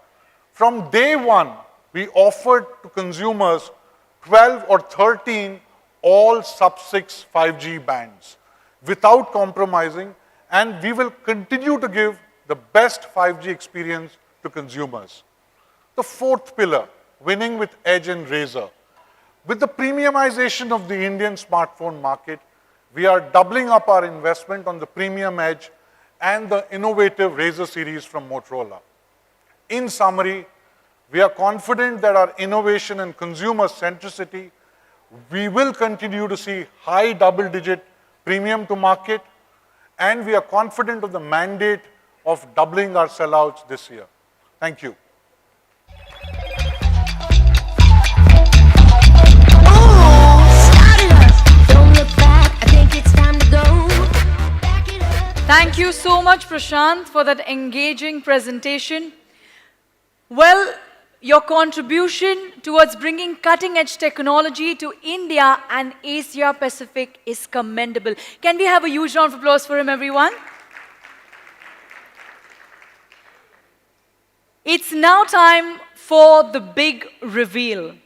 From day one, we offered to consumers 12 or 13 all sub-6 5G bands without compromising, and we will continue to give the best 5G experience to consumers. The fourth pillar, winning with Edge and Razor. With the premiumization of the Indian smartphone market, we are doubling up our investment on the premium edge and the innovative Razr series from Motorola. In summary, we are confident that our innovation and consumer centricity, we will continue to see high double-digit premium to market, and we are confident of the mandate of doubling our sellouts this year. Thank you. Thank you so much, Prashant, for that engaging presentation. Well, your contribution towards bringing cutting-edge technology to India and Asia Pacific is commendable. Can we have a huge round of applause for him, everyone? It's now time for the big reveal.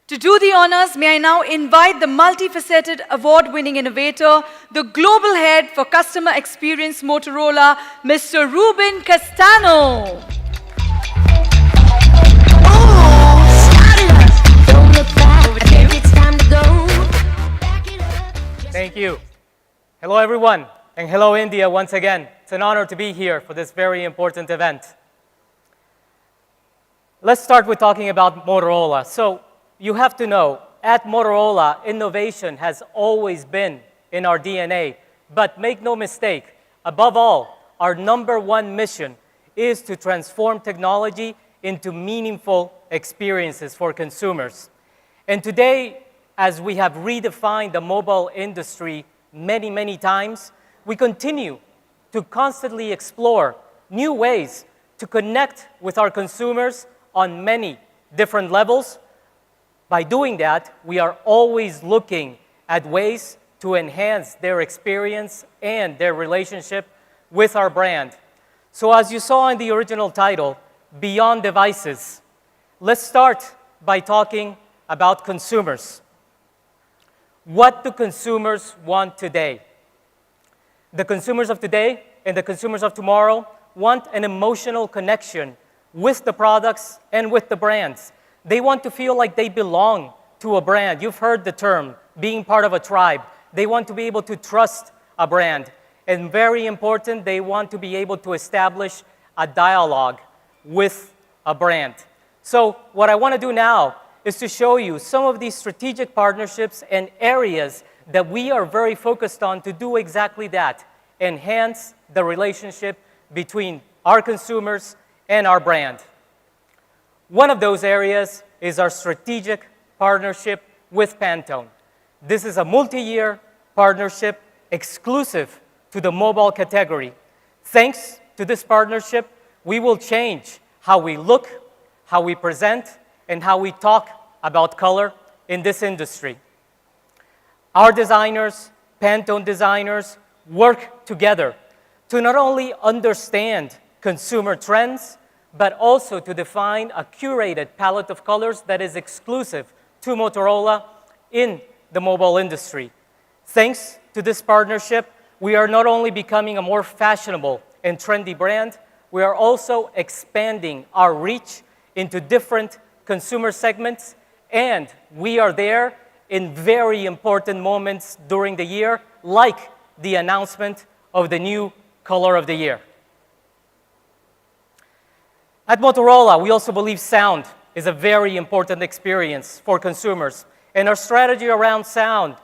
To do the honors, may I now invite the multifaceted award-winning innovator, the global head for customer experience Motorola, Mr. Ruben Castano. Thank you. Hello, everyone, and hello, India, once again. It's an honor to be here for this very important event. Let's start with talking about Motorola. So, you have to know, at Motorola, innovation has always been in our DNA. But make no mistake, above all, our #1 mission is to transform technology into meaningful experiences for consumers. And today, as we have redefined the mobile industry many, many times, we continue to constantly explore new ways to connect with our consumers on many different levels. By doing that, we are always looking at ways to enhance their experience and their relationship with our brand. So as you saw in the original title, Beyond Devices, let's start by talking about consumers. What do consumers want today? The consumers of today and the consumers of tomorrow want an emotional connection with the products and with the brands. They want to feel like they belong to a brand. You've heard the term, being part of a tribe. They want to be able to trust a brand. And very important, they want to be able to establish a dialogue with a brand. So what I want to do now is to show you some of these strategic partnerships and areas that we are very focused on to do exactly that, enhance the relationship between our consumers and our brand. One of those areas is our strategic partnership with Pantone. This is a multi-year partnership exclusive to the mobile category. Thanks to this partnership, we will change how we look, how we present, and how we talk about color in this industry. Our designers, Pantone designers, work together to not only understand consumer trends, but also to define a curated palette of colors that is exclusive to Motorola in the mobile industry. Thanks to this partnership, we are not only becoming a more fashionable and trendy brand, we are also expanding our reach into different consumer segments, and we are there in very important moments during the year, like the announcement of the new color of the year. At Motorola, we also believe sound is a very important experience for consumers. And our strategy around sound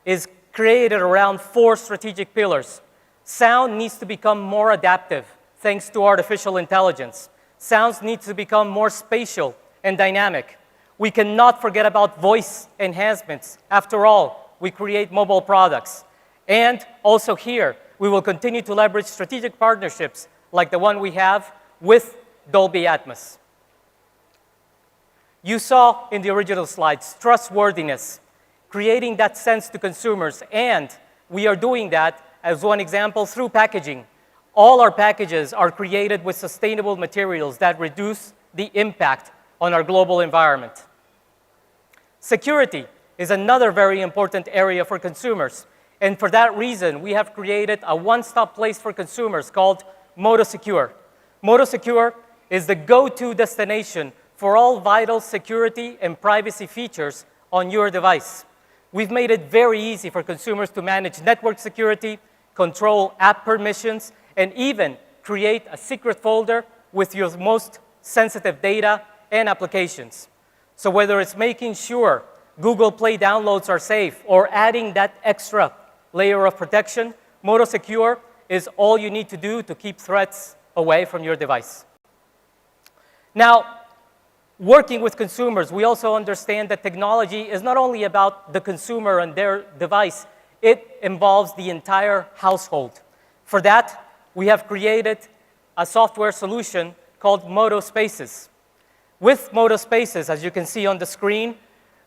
is created around 4 strategic pillars. Sound needs to become more adaptive thanks to artificial intelligence. Sounds needs to become more spatial and dynamic. We cannot forget about voice enhancements. After all, we create mobile products. And also here, we will continue to leverage strategic partnerships like the one we have with Dolby Atmos. You saw in the original slides trustworthiness, creating that sense to consumers, and we are doing that, as one example, through packaging. All our packages are created with sustainable materials that reduce the impact on our global environment. Security is another very important area for consumers, and for that reason, we have created a one-stop place for consumers called MotoSecure. MotoSecure is the go-to destination for all vital security and privacy features on your device. We've made it very easy for consumers to manage network security, control app permissions, and even create a secret folder with your most sensitive data and applications. So whether it's making sure Google Play downloads are safe or adding that extra layer of protection, Moto Secure is all you need to do to keep threats away from your device. Now, working with consumers, we also understand that technology is not only about the consumer and their device, it involves the entire household. For that, we have created a software solution called Moto Spaces. With Moto Spaces, as you can see on the screen,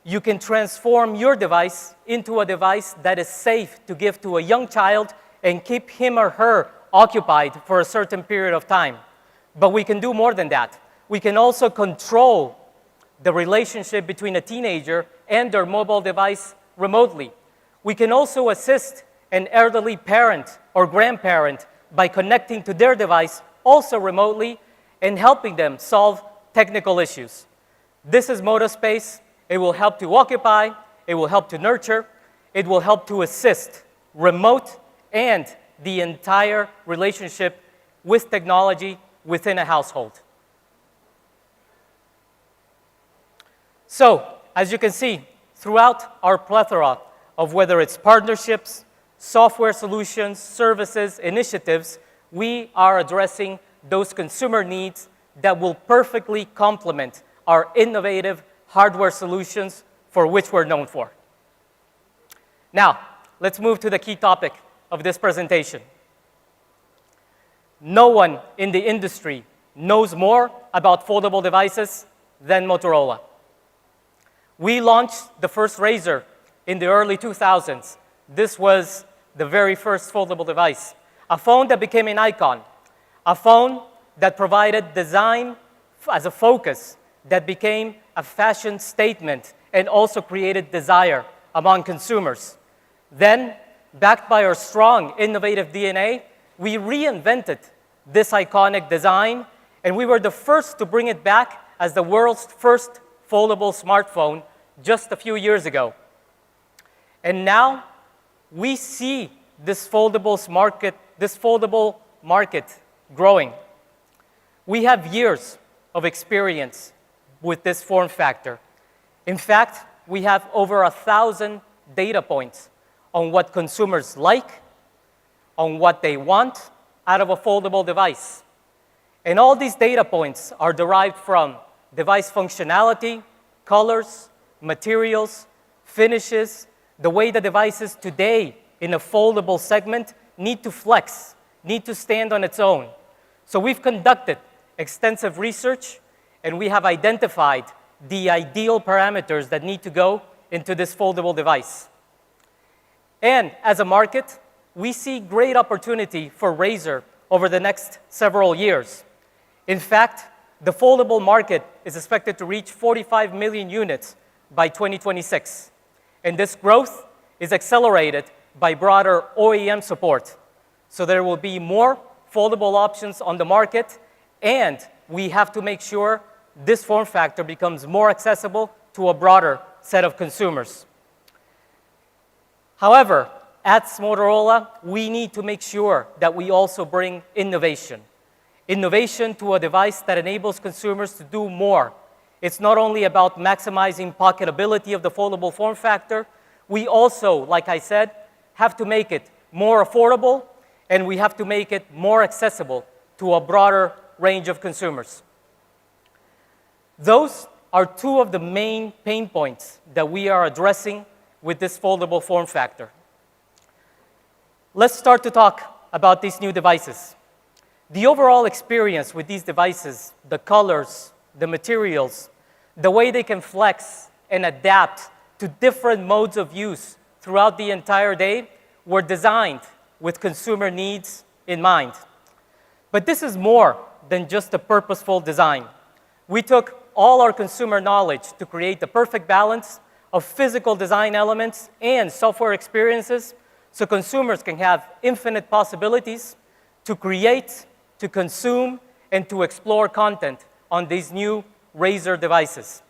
you can transform your device into a device that is safe to give to a young child and keep him or her occupied for a certain period of time. But we can do more than that. We can also control the relationship between a teenager and their mobile device remotely. We can also assist an elderly parent or grandparent by connecting to their device also remotely and helping them solve technical issues. This is MotoSpace. It will help to occupy, it will help to nurture, it will help to assist remote and the entire relationship with technology within a household. So, as you can see, throughout our plethora of whether it's partnerships, software solutions, services, initiatives, we are addressing those consumer needs that will perfectly complement our innovative hardware solutions for which we're known for. Now, let's move to the key topic of this presentation. No one in the industry knows more about foldable devices than Motorola. We launched the first Razr in the early 2000s. This was the very first foldable device, a phone that became an icon, a phone that provided design as a focus, that became a fashion statement and also created desire among consumers. Then, backed by our strong innovative DNA, we reinvented this iconic design, and we were the first to bring it back as the world's first foldable smartphone just a few years ago. And now, we see this foldable market growing. We have years of experience with this form factor. In fact, we have over 1,000 data points on what consumers like, on what they want out of a foldable device. And all these data points are derived from device functionality, colors, materials, finishes, the way the devices today in a foldable segment need to flex, need to stand on its own. So we've conducted extensive research, and we have identified the ideal parameters that need to go into this foldable device. And as a market, we see great opportunity for Razr over the next several years. In fact, the foldable market is expected to reach 45 million units by 2026. And this growth is accelerated by broader OEM support. So there will be more foldable options on the market, and we have to make sure this form factor becomes more accessible to a broader set of consumers. However, at Motorola, we need to make sure that we also bring innovation. Innovation to a device that enables consumers to do more. It's not only about maximizing pocketability of the foldable form factor, we also, like I said, have to make it more affordable, and we have to make it more accessible to a broader range of consumers. Those are two of the main pain points that we are addressing with this foldable form factor. Let's start to talk about these new devices. The overall experience with these devices, the colors, the materials, the way they can flex and adapt to different modes of use throughout the entire day were designed with consumer needs in mind. But this is more than just a purposeful design. We took all our consumer knowledge to create the perfect balance of physical design elements and software experiences so consumers can have infinite possibilities to create, to consume, and to explore content on these new Razr devices.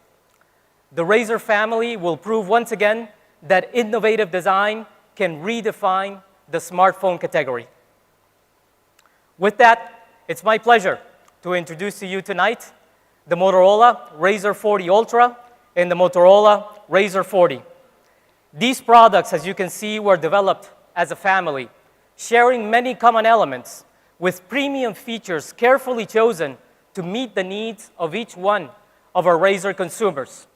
The Razr family will prove once again that innovative design can redefine the smartphone category. With that, it's my pleasure to introduce to you tonight the Motorola Razr 40 Ultra and the Motorola Razr 40. These products, as you can see, were developed as a family, sharing many common elements with premium features carefully chosen to meet the needs of each one of our Razr consumers.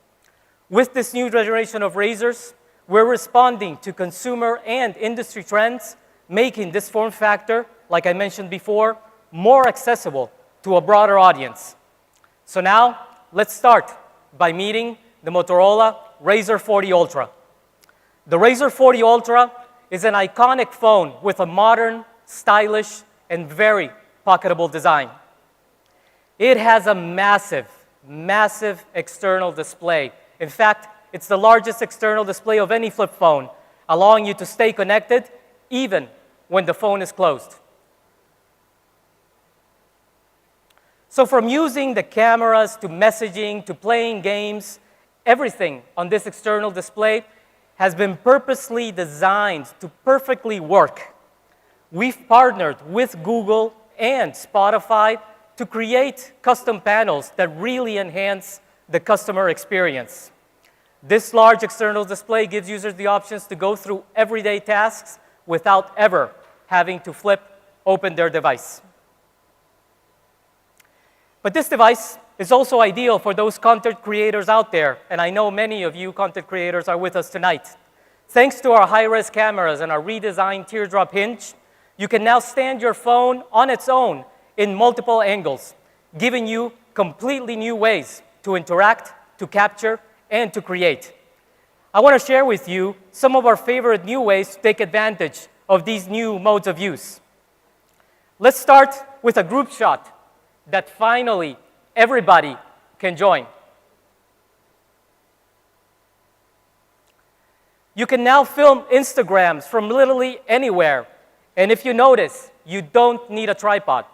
With this new generation of Razrs, we're responding to consumer and industry trends, making this form factor, like I mentioned before, more accessible to a broader audience. So now, let's start by meeting the Motorola Razr 40 Ultra. The Razr 40 Ultra is an iconic phone with a modern, stylish, and very pocketable design. It has a massive, massive external display. In fact, it's the largest external display of any flip phone, allowing you to stay connected even when the phone is closed. So from using the cameras to messaging to playing games, everything on this external display has been purposely designed to perfectly work. We've partnered with Google and Spotify to create custom panels that really enhance the customer experience. This large external display gives users the options to go through everyday tasks without ever having to flip open their device. But this device is also ideal for those content creators out there, and I know many of you content creators are with us tonight. Thanks to our high-res cameras and our redesigned teardrop hinge, you can now stand your phone on its own in multiple angles, giving you completely new ways to interact, to capture, and to create. I want to share with you some of our favorite new ways to take advantage of these new modes of use. Let's start with a group shot that finally everybody can join. You can now film Instagrams from literally anywhere, and if you notice, you don't need a tripod.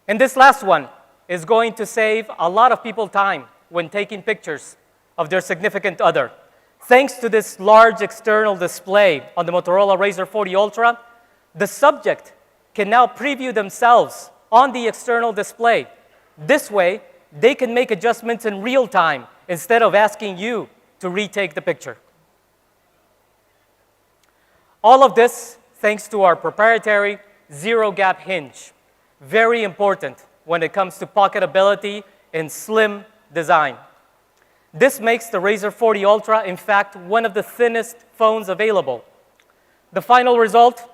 And this last one is going to save a lot of people time when taking pictures of their significant other. Thanks to this large external display on the Motorola Razr 40 Ultra, the subject can now preview themselves on the external display. This way, they can make adjustments in real time instead of asking you to retake the picture. All of this thanks to our proprietary zero-gap hinge. Very important when it comes to pocketability and slim design. This makes the Razr 40 Ultra, in fact, one of the thinnest phones available. The final result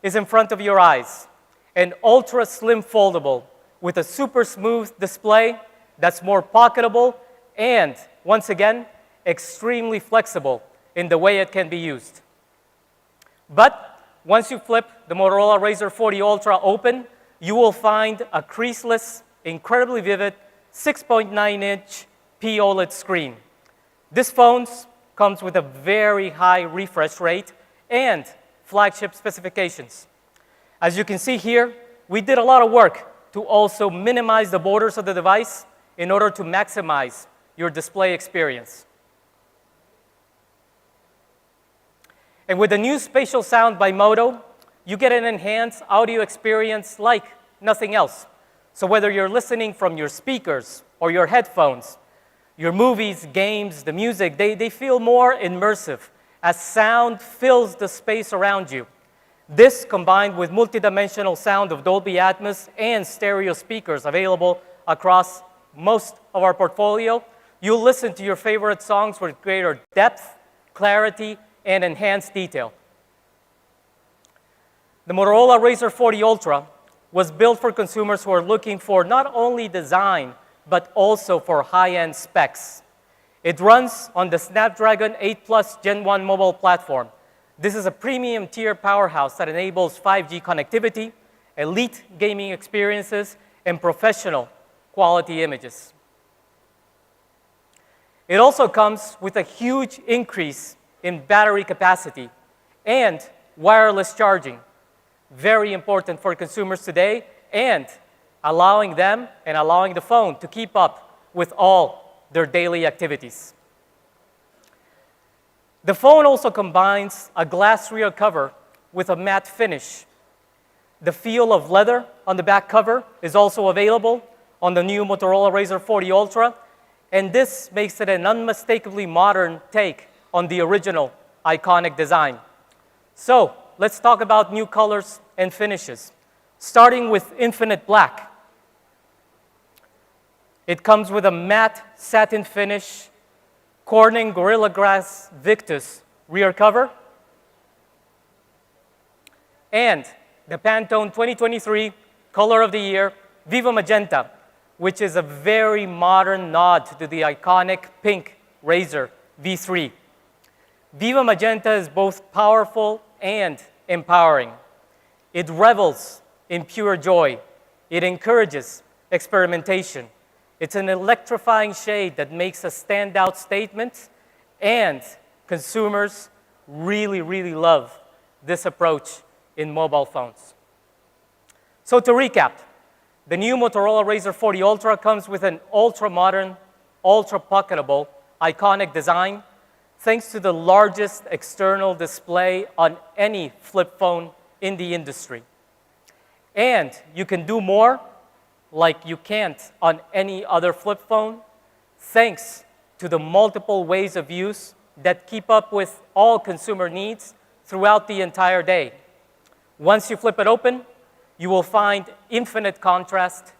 is in front of your eyes, an ultra slim foldable with a super smooth display that's more pocketable and, once again, extremely flexible in the way it can be used. But once you flip the Motorola Razr 40 Ultra open, you will find a creaseless, incredibly vivid 6.9-inch OLED screen. This phone comes with a very high refresh rate and flagship specifications. As you can see here, we did a lot of work to also minimize the borders of the device in order to maximize your display experience. And with the new spatial sound by Moto, you get an enhanced audio experience like nothing else. So whether you're listening from your speakers or your headphones, your movies, games, the music, they feel more immersive as sound fills the space around you. This, combined with multidimensional sound of Dolby Atmos and stereo speakers available across most of our portfolio, you'll listen to your favorite songs with greater depth, clarity, and enhanced detail. The Motorola Razr 40 Ultra was built for consumers who are looking for not only design, but also for high-end specs. It runs on the Snapdragon 8 Plus Gen 1 mobile platform. This is a premium tier powerhouse that enables 5G connectivity, elite gaming experiences, and professional quality images. It also comes with a huge increase in battery capacity and wireless charging. Very important for consumers today, and allowing them and allowing the phone to keep up with all their daily activities. The phone also combines a glass rear cover with a matte finish. The feel of leather on the back cover is also available on the new Motorola Razr 40 Ultra, and this makes it an unmistakably modern take on the original iconic design. So let's talk about new colors and finishes, starting with Infinite Black. It comes with a matte satin finish, Corning Gorilla Glass Victus rear cover, and the Pantone 2023 Color of the Year, Viva Magenta, which is a very modern nod to the iconic pink Razr V3. Viva Magenta is both powerful and empowering. It revels in pure joy. It encourages experimentation. It's an electrifying shade that makes a standout statement, and consumers really, really love this approach in mobile phones. So to recap, the new Motorola Razr 40 Ultra comes with an ultra-modern, ultra-pocketable, iconic design, thanks to the largest external display on any flip phone in the industry. And you can do more like you can't on any other flip phone, thanks to the multiple ways of use that keep up with all consumer needs throughout the entire day. Once you flip it open, you will find infinite contrast,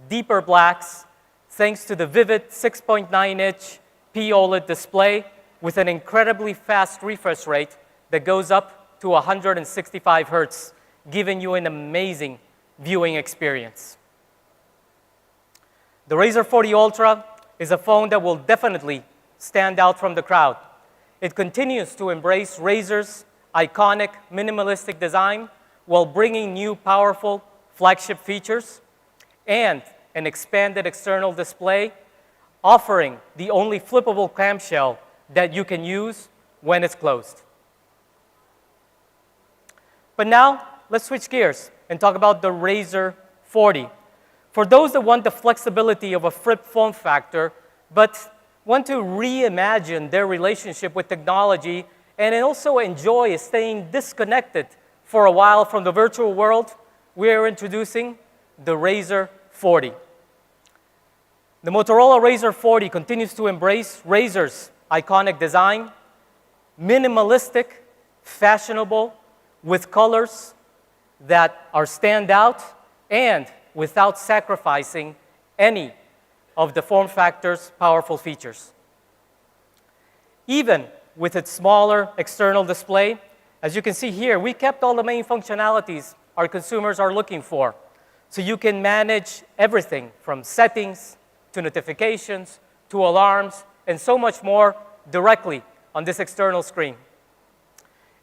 deeper blacks, thanks to the vivid 6.9-inch POLED display with an incredibly fast refresh rate that goes up to 165 Hertz, giving you an amazing viewing experience. The Razr 40 Ultra is a phone that will definitely stand out from the crowd. It continues to embrace Razr's iconic minimalistic design while bringing new powerful flagship features and an expanded external display, offering the only flippable clamshell that you can use when it's closed. But now, let's switch gears and talk about the Razr 40. For those that want the flexibility of a flip form factor, but want to reimagine their relationship with technology and also enjoy staying disconnected for a while from the virtual world, we are introducing the Razr 40. The Motorola Razr 40 continues to embrace Razr's iconic design, minimalistic, fashionable, with colors that are stand out, and without sacrificing any of the form factor's powerful features. Even with its smaller external display, as you can see here, we kept all the main functionalities our consumers are looking for. So you can manage everything from settings to notifications to alarms and so much more directly on this external screen.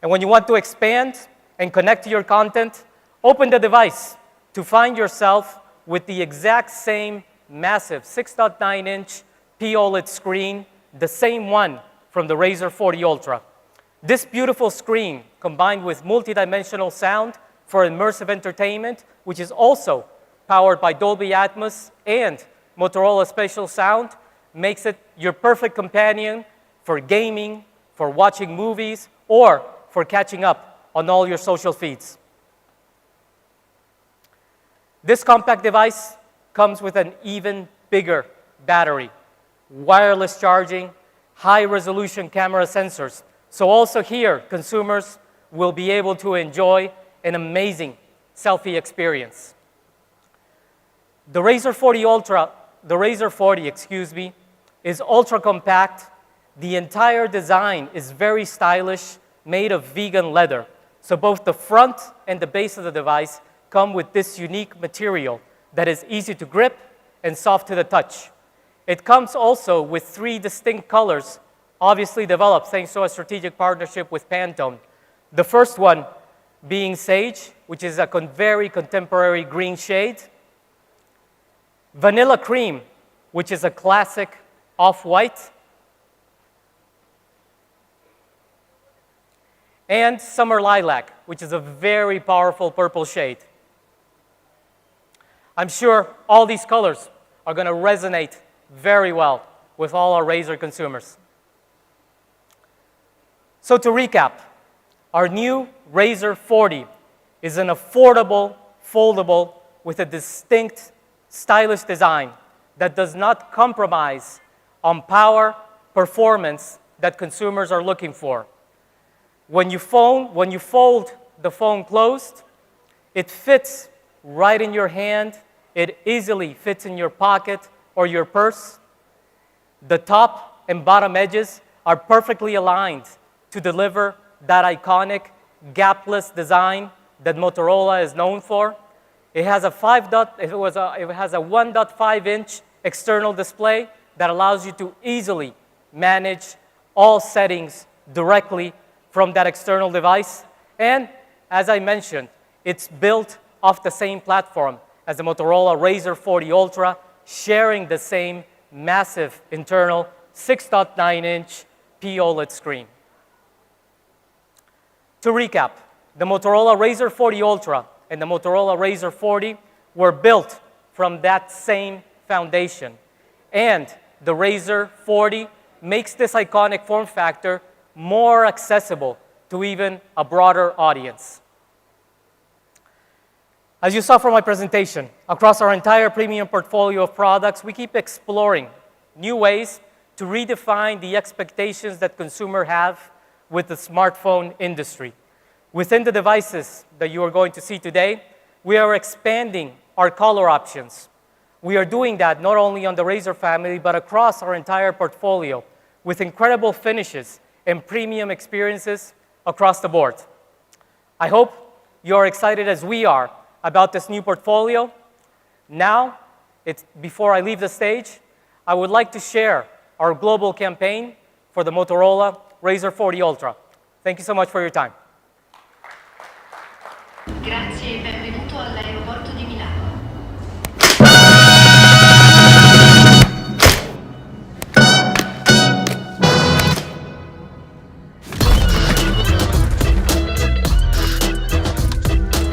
And when you want to expand and connect to your content, open the device to find yourself with the exact same massive 6.9-inch POLED screen, the same one from the Razr 40 Ultra. This beautiful screen, combined with multidimensional sound for immersive entertainment, which is also powered by Dolby Atmos and Motorola Spatial Sound, makes it your perfect companion for gaming, for watching movies, or for catching up on all your social feeds. This compact device comes with an even bigger battery, wireless charging, high-resolution camera sensors. So also here, consumers will be able to enjoy an amazing selfie experience. The Razr 40, is ultra compact. The entire design is very stylish, made of vegan leather. So both the front and the base of the device come with this unique material that is easy to grip and soft to the touch. It comes also with 3 distinct colors, obviously developed thanks to a strategic partnership with Pantone. The first one being Sage, which is a very contemporary green shade. Vanilla Cream, which is a classic off-white. And Summer Lilac, which is a very powerful purple shade. I'm sure all these colors are going to resonate very well with all our Razr consumers. So to recap, our new Razr 40 is an affordable, foldable with a distinct, stylish design that does not compromise on power, performance that consumers are looking for. When you fold the phone closed, it fits right in your hand. It easily fits in your pocket or your purse. The top and bottom edges are perfectly aligned to deliver that iconic gapless design that Motorola is known for. It has a 1.5-inch external display that allows you to easily manage all settings directly from that external device. And as I mentioned, it's built off the same platform as the Motorola Razr 40 Ultra, sharing the same massive internal 6.9-inch POLED screen. To recap, the Motorola Razr 40 Ultra and the Motorola Razr 40 were built from that same foundation. And the Razr 40 makes this iconic form factor more accessible to even a broader audience. As you saw from my presentation, across our entire premium portfolio of products, we keep exploring new ways to redefine the expectations that consumers have with the smartphone industry. Within the devices that you are going to see today, we are expanding our color options. We are doing that not only on the Razr family, but across our entire portfolio with incredible finishes and premium experiences across the board. I hope you're excited as we are about this new portfolio. Now, before I leave the stage, I would like to share our global campaign for the Motorola Razr 40 Ultra. Thank you so much for your time. Grazie e benvenuto all'aeroporto di Milano.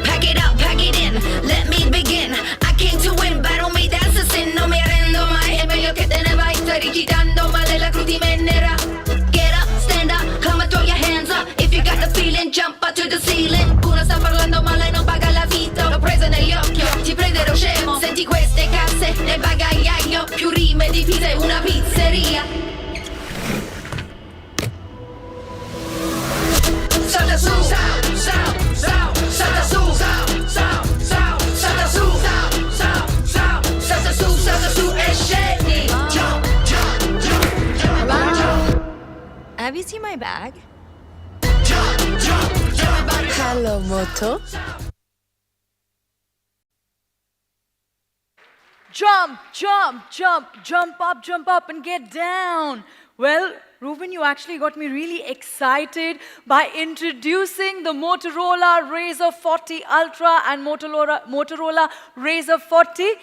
Pack it up, pack it in, let me begin. I came to win, battle me, that's a sin. No me arrendo mai, è meglio che te ne vai. Stai rigidando male, la crudi menera. Get up, stand up, come and throw your hands up. If you got the feeling, jump up to the ceiling. Uno sta parlando male, non paga la vita. L'ho presa negli occhi, ti prenderò scemo. Senti queste casse nel bagagliaio. Più rime divise, una pizzeria. Salta su, salta su, salta su e scendi. Jump, jump, jump, jump. Hello? Have you seen my bag? Hello, Moto. Jump, jump, jump, jump up and get down. Well, Ruben, you actually got me really excited by introducing the Motorola Razr 40 Ultra and Motorola Razr 40.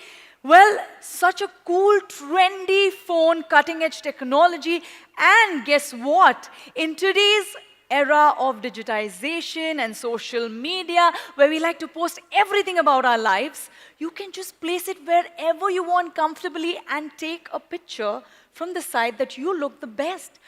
Well, such a cool, trendy phone, cutting-edge technology. And guess what? In today's era of digitization and social media, where we like to post everything about our lives, you can just place it wherever you want comfortably and take a picture from the side that you look the best.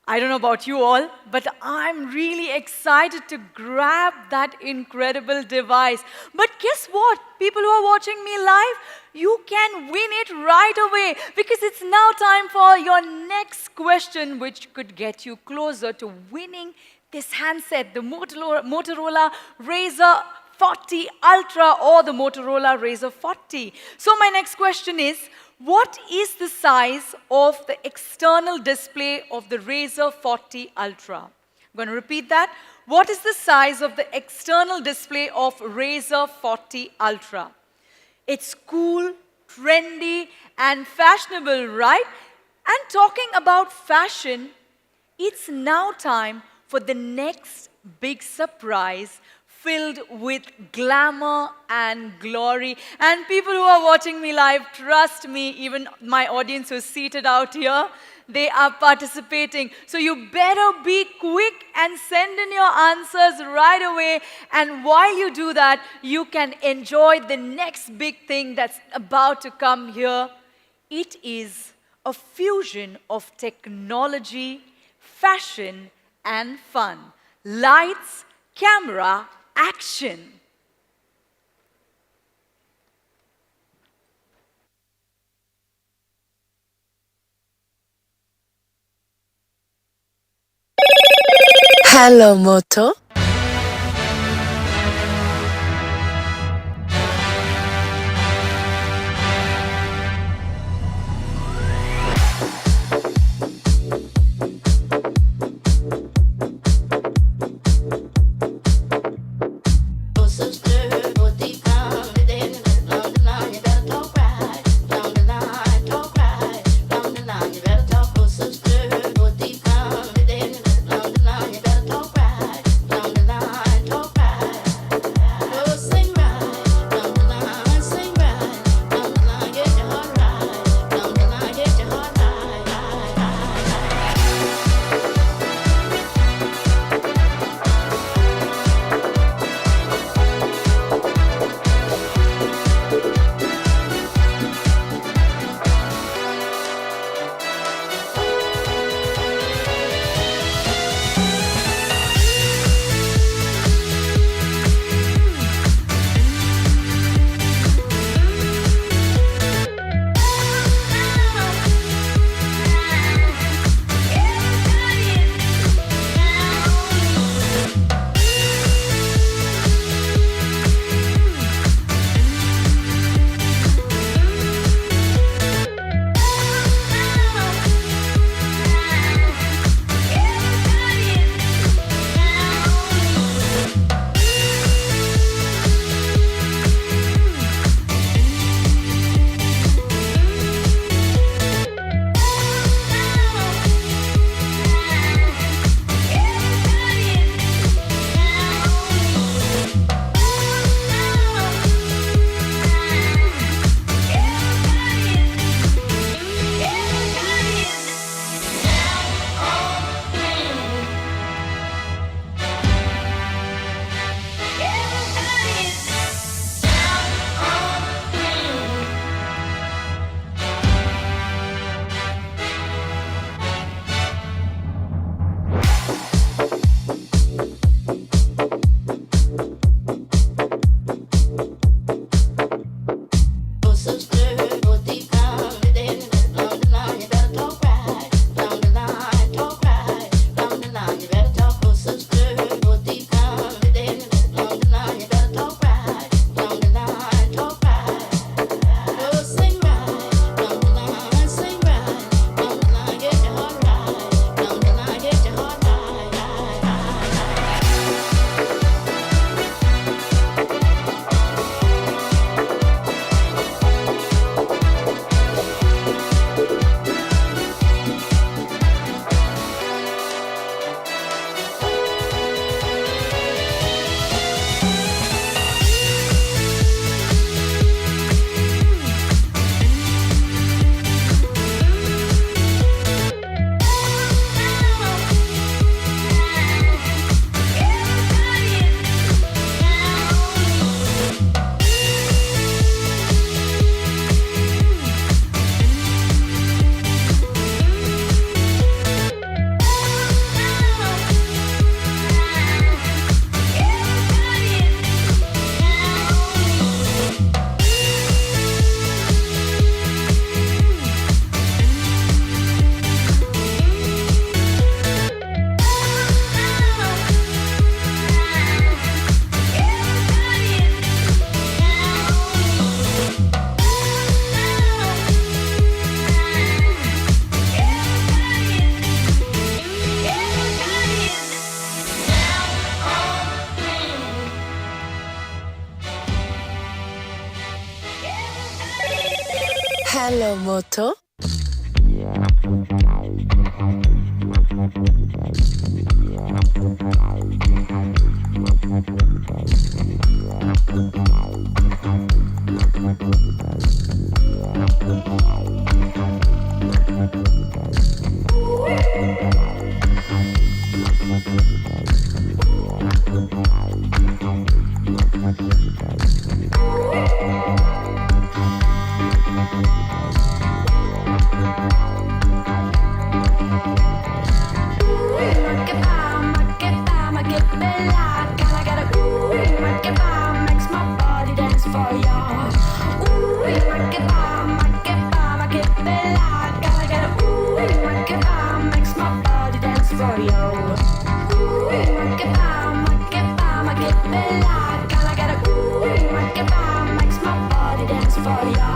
I don't know about you all, but I'm really excited to grab that incredible device. But guess what? People who are watching me live, you can win it right away because it's now time for your next question, which could get you closer to winning this handset, the Motorola Razr 40 Ultra or the Motorola Razr 40. So my next question is, what is the size of the external display of the Razr 40 Ultra? I'm going to repeat that. What is the size of the external display of Razr 40 Ultra? It's cool, trendy, and fashionable, right? And talking about fashion, it's now time for the next big surprise filled with glamour and glory. And people who are watching me live, trust me, even my audience who's seated out here, they are participating. So you better be quick and send in your answers right away. And while you do that, you can enjoy the next big thing that's about to come here. It is a fusion of technology, fashion, and fun. Lights, camera, action. Hello, Moto. Hello, Moto. Ooh, ma che bella, gotta get a ooh, ma che makes my body dance for ya.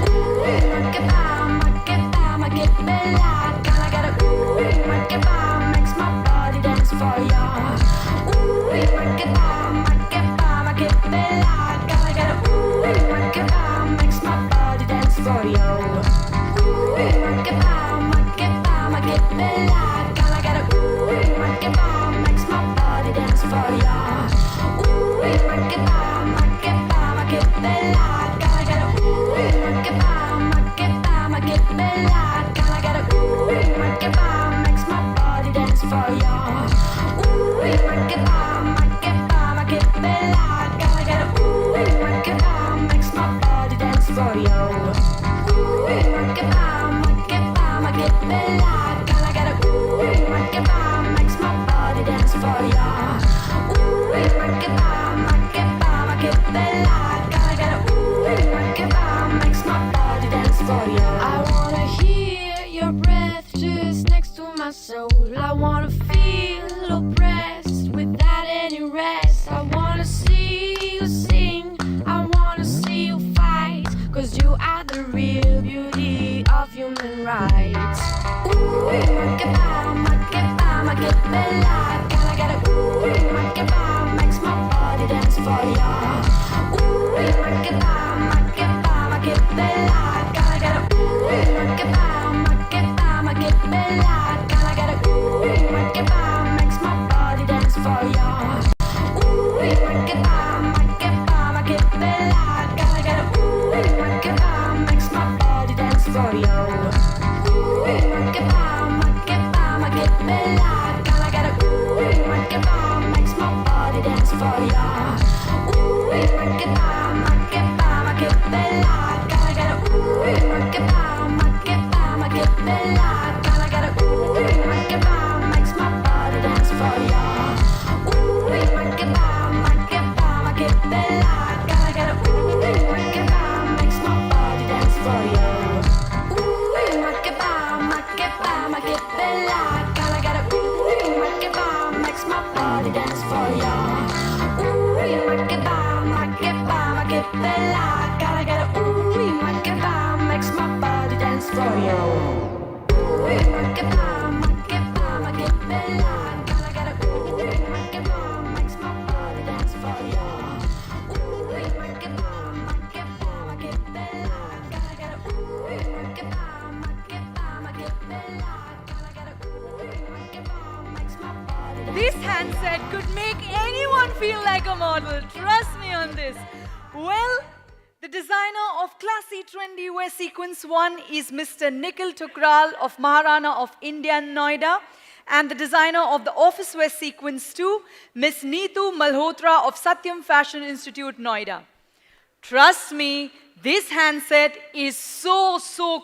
Ooh, ma che bella, gotta get a ooh, ma che makes my body dance for ya. Ooh, ma che bella, gotta get a ooh, ma che makes my body dance for ya. Ooh, ma che bella, gotta get a ooh, ma che makes my body dance for ya. Ooh, ma che bella, gotta get a ooh, ma che bella, gotta get a ooh, ma che makes my body dance for ya. Ooh, ma che bella, gotta get a ooh, ma che makes my body dance for ya. Ooh, ma che bella, gotta get a ooh, ma che makes my body dance for ya. Ooh, ma che bella, gotta get a ooh, ma che makes my body dance for ya. I wanna hear your breath just next to my soul. I wanna feel oppressed without any rest. I wanna see you sing, I wanna see you fight, 'cause you are the real beauty of human rights. Ooh, ma che bella, gotta get a ooh, ma che makes my body dance for ya. Ooh, ma che bella, gotta get a ooh, ma che bella, gotta get a ooh, ma che makes my body dance for ya. Ooh, ma che bella, gotta get a ooh, ma che makes my body dance for ya. Ooh, ma che bella, gotta get a ooh, ma che makes my body dance for ya. Ooh, ma che bella, gotta get a ooh, ma che bella, gotta get a ooh, ma che makes my body dance for ya. Ooh, ma che bella, gotta get a ooh, ma che makes my body dance for ya. Ooh, ma che bella, gotta get a ooh, ma che makes my body dance for ya. Ooh, ma che bella, gotta get a ooh, ma che makes my body dance for ya. Ooh, ma che bella, gotta get a ooh, ma che makes my body dance for ya. Ooh, ma che bella, gotta get a ooh, ma che bella, gotta get a ooh, ma che makes my body dance. This handset could make anyone feel like a model. Trust me on this. Well, the designer of classy trendy wear sequence 1 is Mr. Nikhil Tukral of Maharana of India, Noida. And the designer of the office wear sequence 2, Miss Neetu Malhotra of Satyam Fashion Institute, Noida. Trust me, this handset is so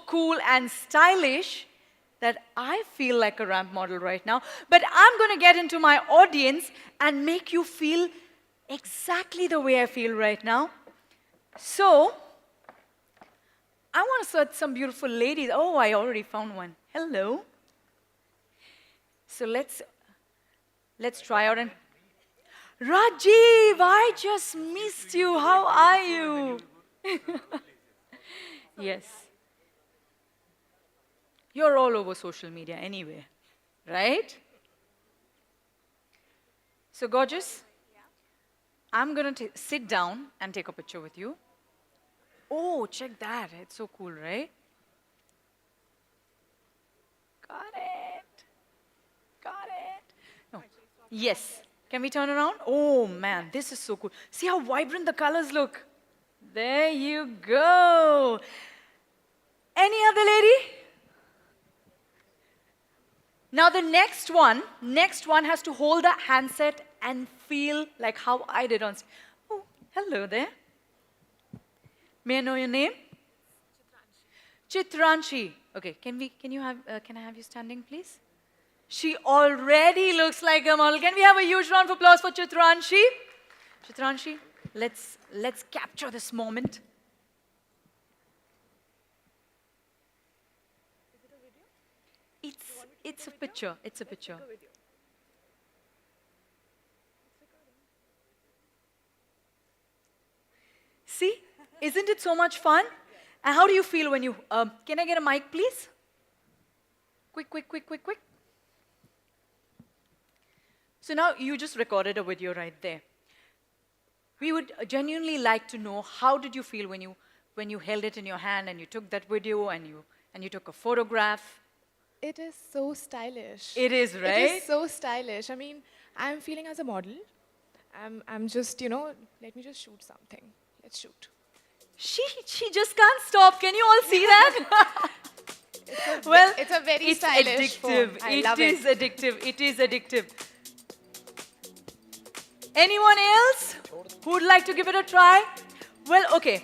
cool and stylish that I feel like a ramp model right now. But I'm going to get into my audience and make you feel exactly the way I feel right now. So, I want to search some beautiful ladies. Oh, I already found one. Hello. So let's try out and Rajiv, I just missed you. How are you? Yes. You're all over social media anyway, right? So gorgeous. I'm going to sit down and take a picture with you. Oh, check that. It's so cool, right? Got it. Got it. No. Yes. Can we turn around? Oh, man, this is so cool. See how vibrant the colors look. There you go. Any other lady? Now the next one has to hold the handset and feel like how I did on stage. Oh, hello there. May I know your name? Chitranshi. Okay, can I have you standing, please? She already looks like a model. Can we have a huge round of applause for Chitranshi? Chitranshi, let's capture this moment. It's a picture. It's a picture. See? Isn't it so much fun? And how do you feel when you... can I get a mic, please? Quick, quick, quick, quick, quick. So now you just recorded a video right there. We would genuinely like to know, how did you feel when you held it in your hand and you took that video and you took a photograph? It is so stylish. It is, right? It is so stylish. I mean, I'm feeling as a model. I'm just, let me just shoot something. Let's shoot. She just can't stop. Can you all see that? Well, it's a very it's stylish phone. addictive. I love It is addictive. It is addictive. Anyone else who would like to give it a try? Well, okay.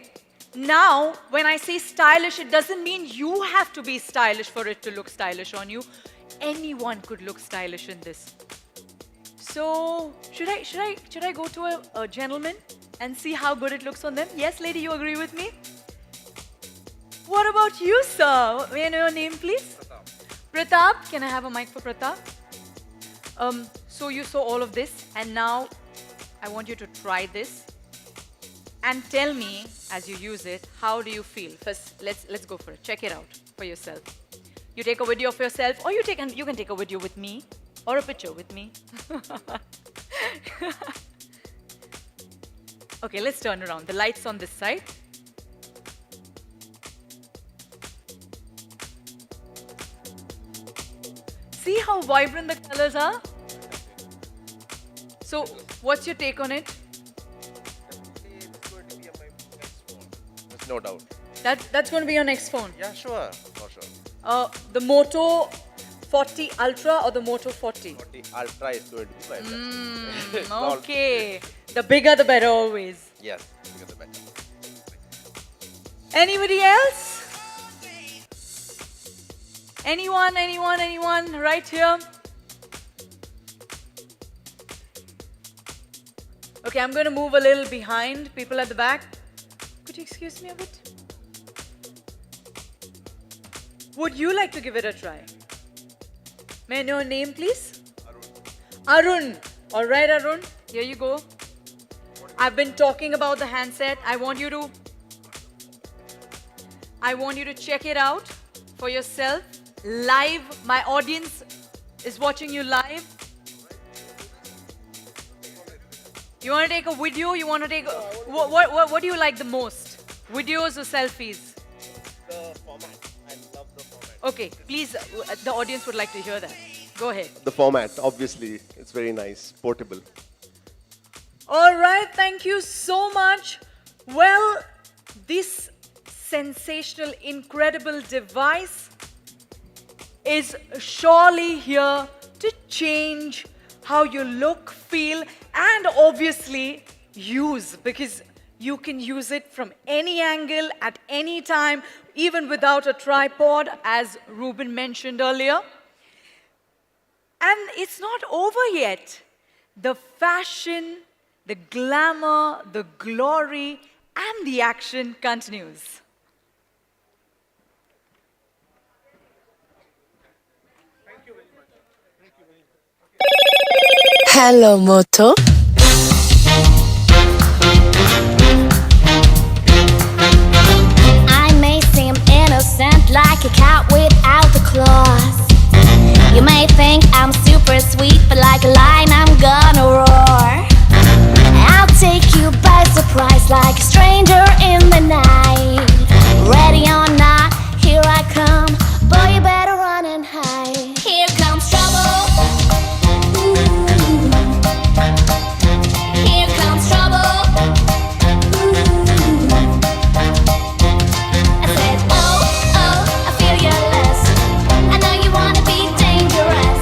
Now, when I say stylish, it doesn't mean you have to be stylish for it to look stylish on you. Anyone could look stylish in this. So, should I go to a gentleman and see how good it looks on them? Yes, lady, you agree with me? What about you, sir? May I know your name, please? Pratap. Can I have a mic for Pratap? So you saw all of this, and now I want you to try this and tell me, as you use it, how do you feel? First, let's go for it. Check it out for yourself. You take a video of yourself, or you can take a video with me, or a picture with me. Okay, let's turn around. The light's on this side. See how vibrant the colors are? So, what's your take on it? There's no doubt. That's going to be your next phone? Yeah, sure. For sure. The Moto 40 Ultra or the Moto 40? 40 Ultra is going to be my best. It's all- Okay. The bigger the better always. Yes, bigger the better. Anybody else? Anyone right here? Okay, I'm going to move a little behind. People at the back. Could you excuse me a bit? Would you like to give it a try? May I know your name, please? Arun. All right, Arun. Here you go. I've been talking about the handset. I want you to check it out for yourself. Live. My audience is watching you live. You want to take a video? You want to take what do you like the most? Videos or selfies? The format. I love the format. Okay, please, the audience would like to hear that. Go ahead. The format, obviously, it's very nice, portable. All right, thank you so much. Well, this sensational, incredible device is surely here to change how you look, feel, and obviously use, because you can use it from any angle, at any time, even without a tripod, as Ruben mentioned earlier. And it's not over yet. The fashion, the glamour, the glory, and the action continues. Hello, Moto. I may seem innocent like a cat without the claws. You may think I'm super sweet, but like a lion I'm gonna roar. I'll take you by surprise like a stranger in the night. Ready or not, here I come. Boy, you better run and hide. Here comes trouble. Ooh. Here comes trouble. Ooh. I said, oh, I feel your lust. I know you wanna be dangerous.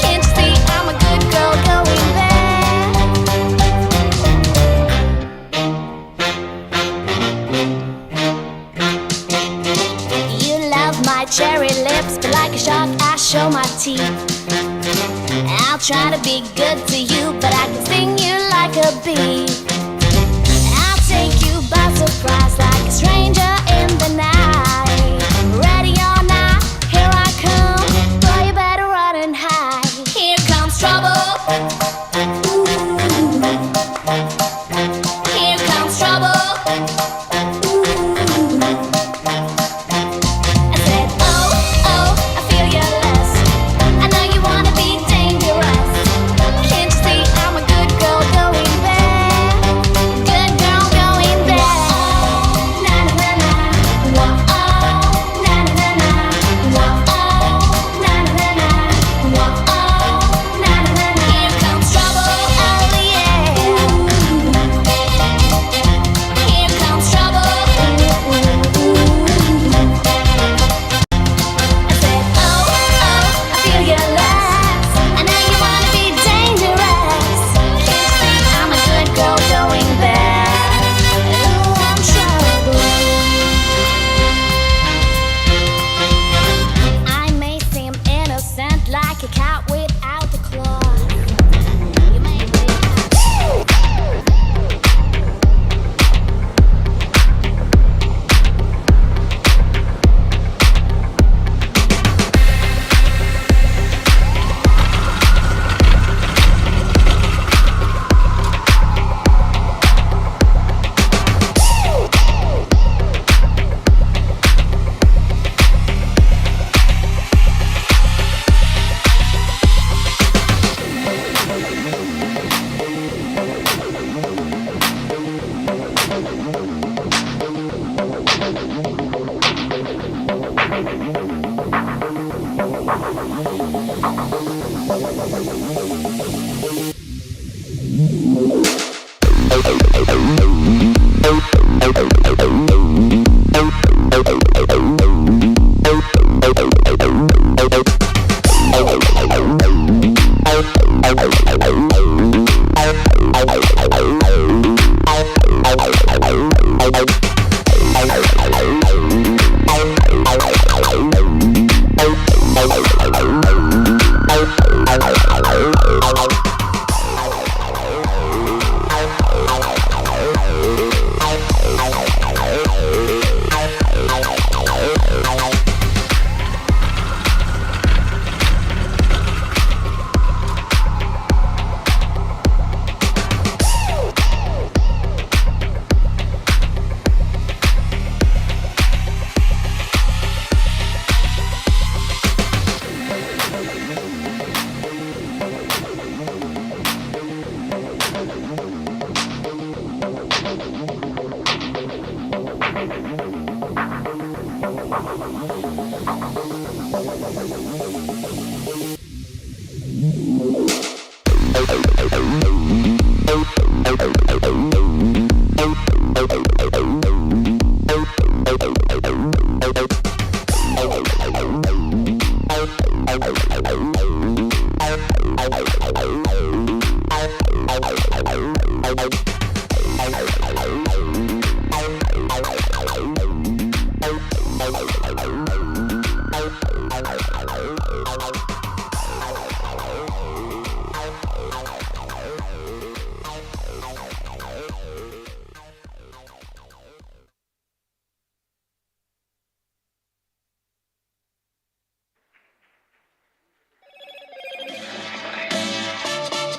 Can't you see I'm a good girl going there? You love my cherry lips, but like a shark I show my teeth. I'll try to be good to you, but I can sting you like a bee. I'll take you by surprise like a stranger in the night. Ready or not, here I come. Boy, you better run and hide. Here comes trouble. Ooh. Here comes trouble.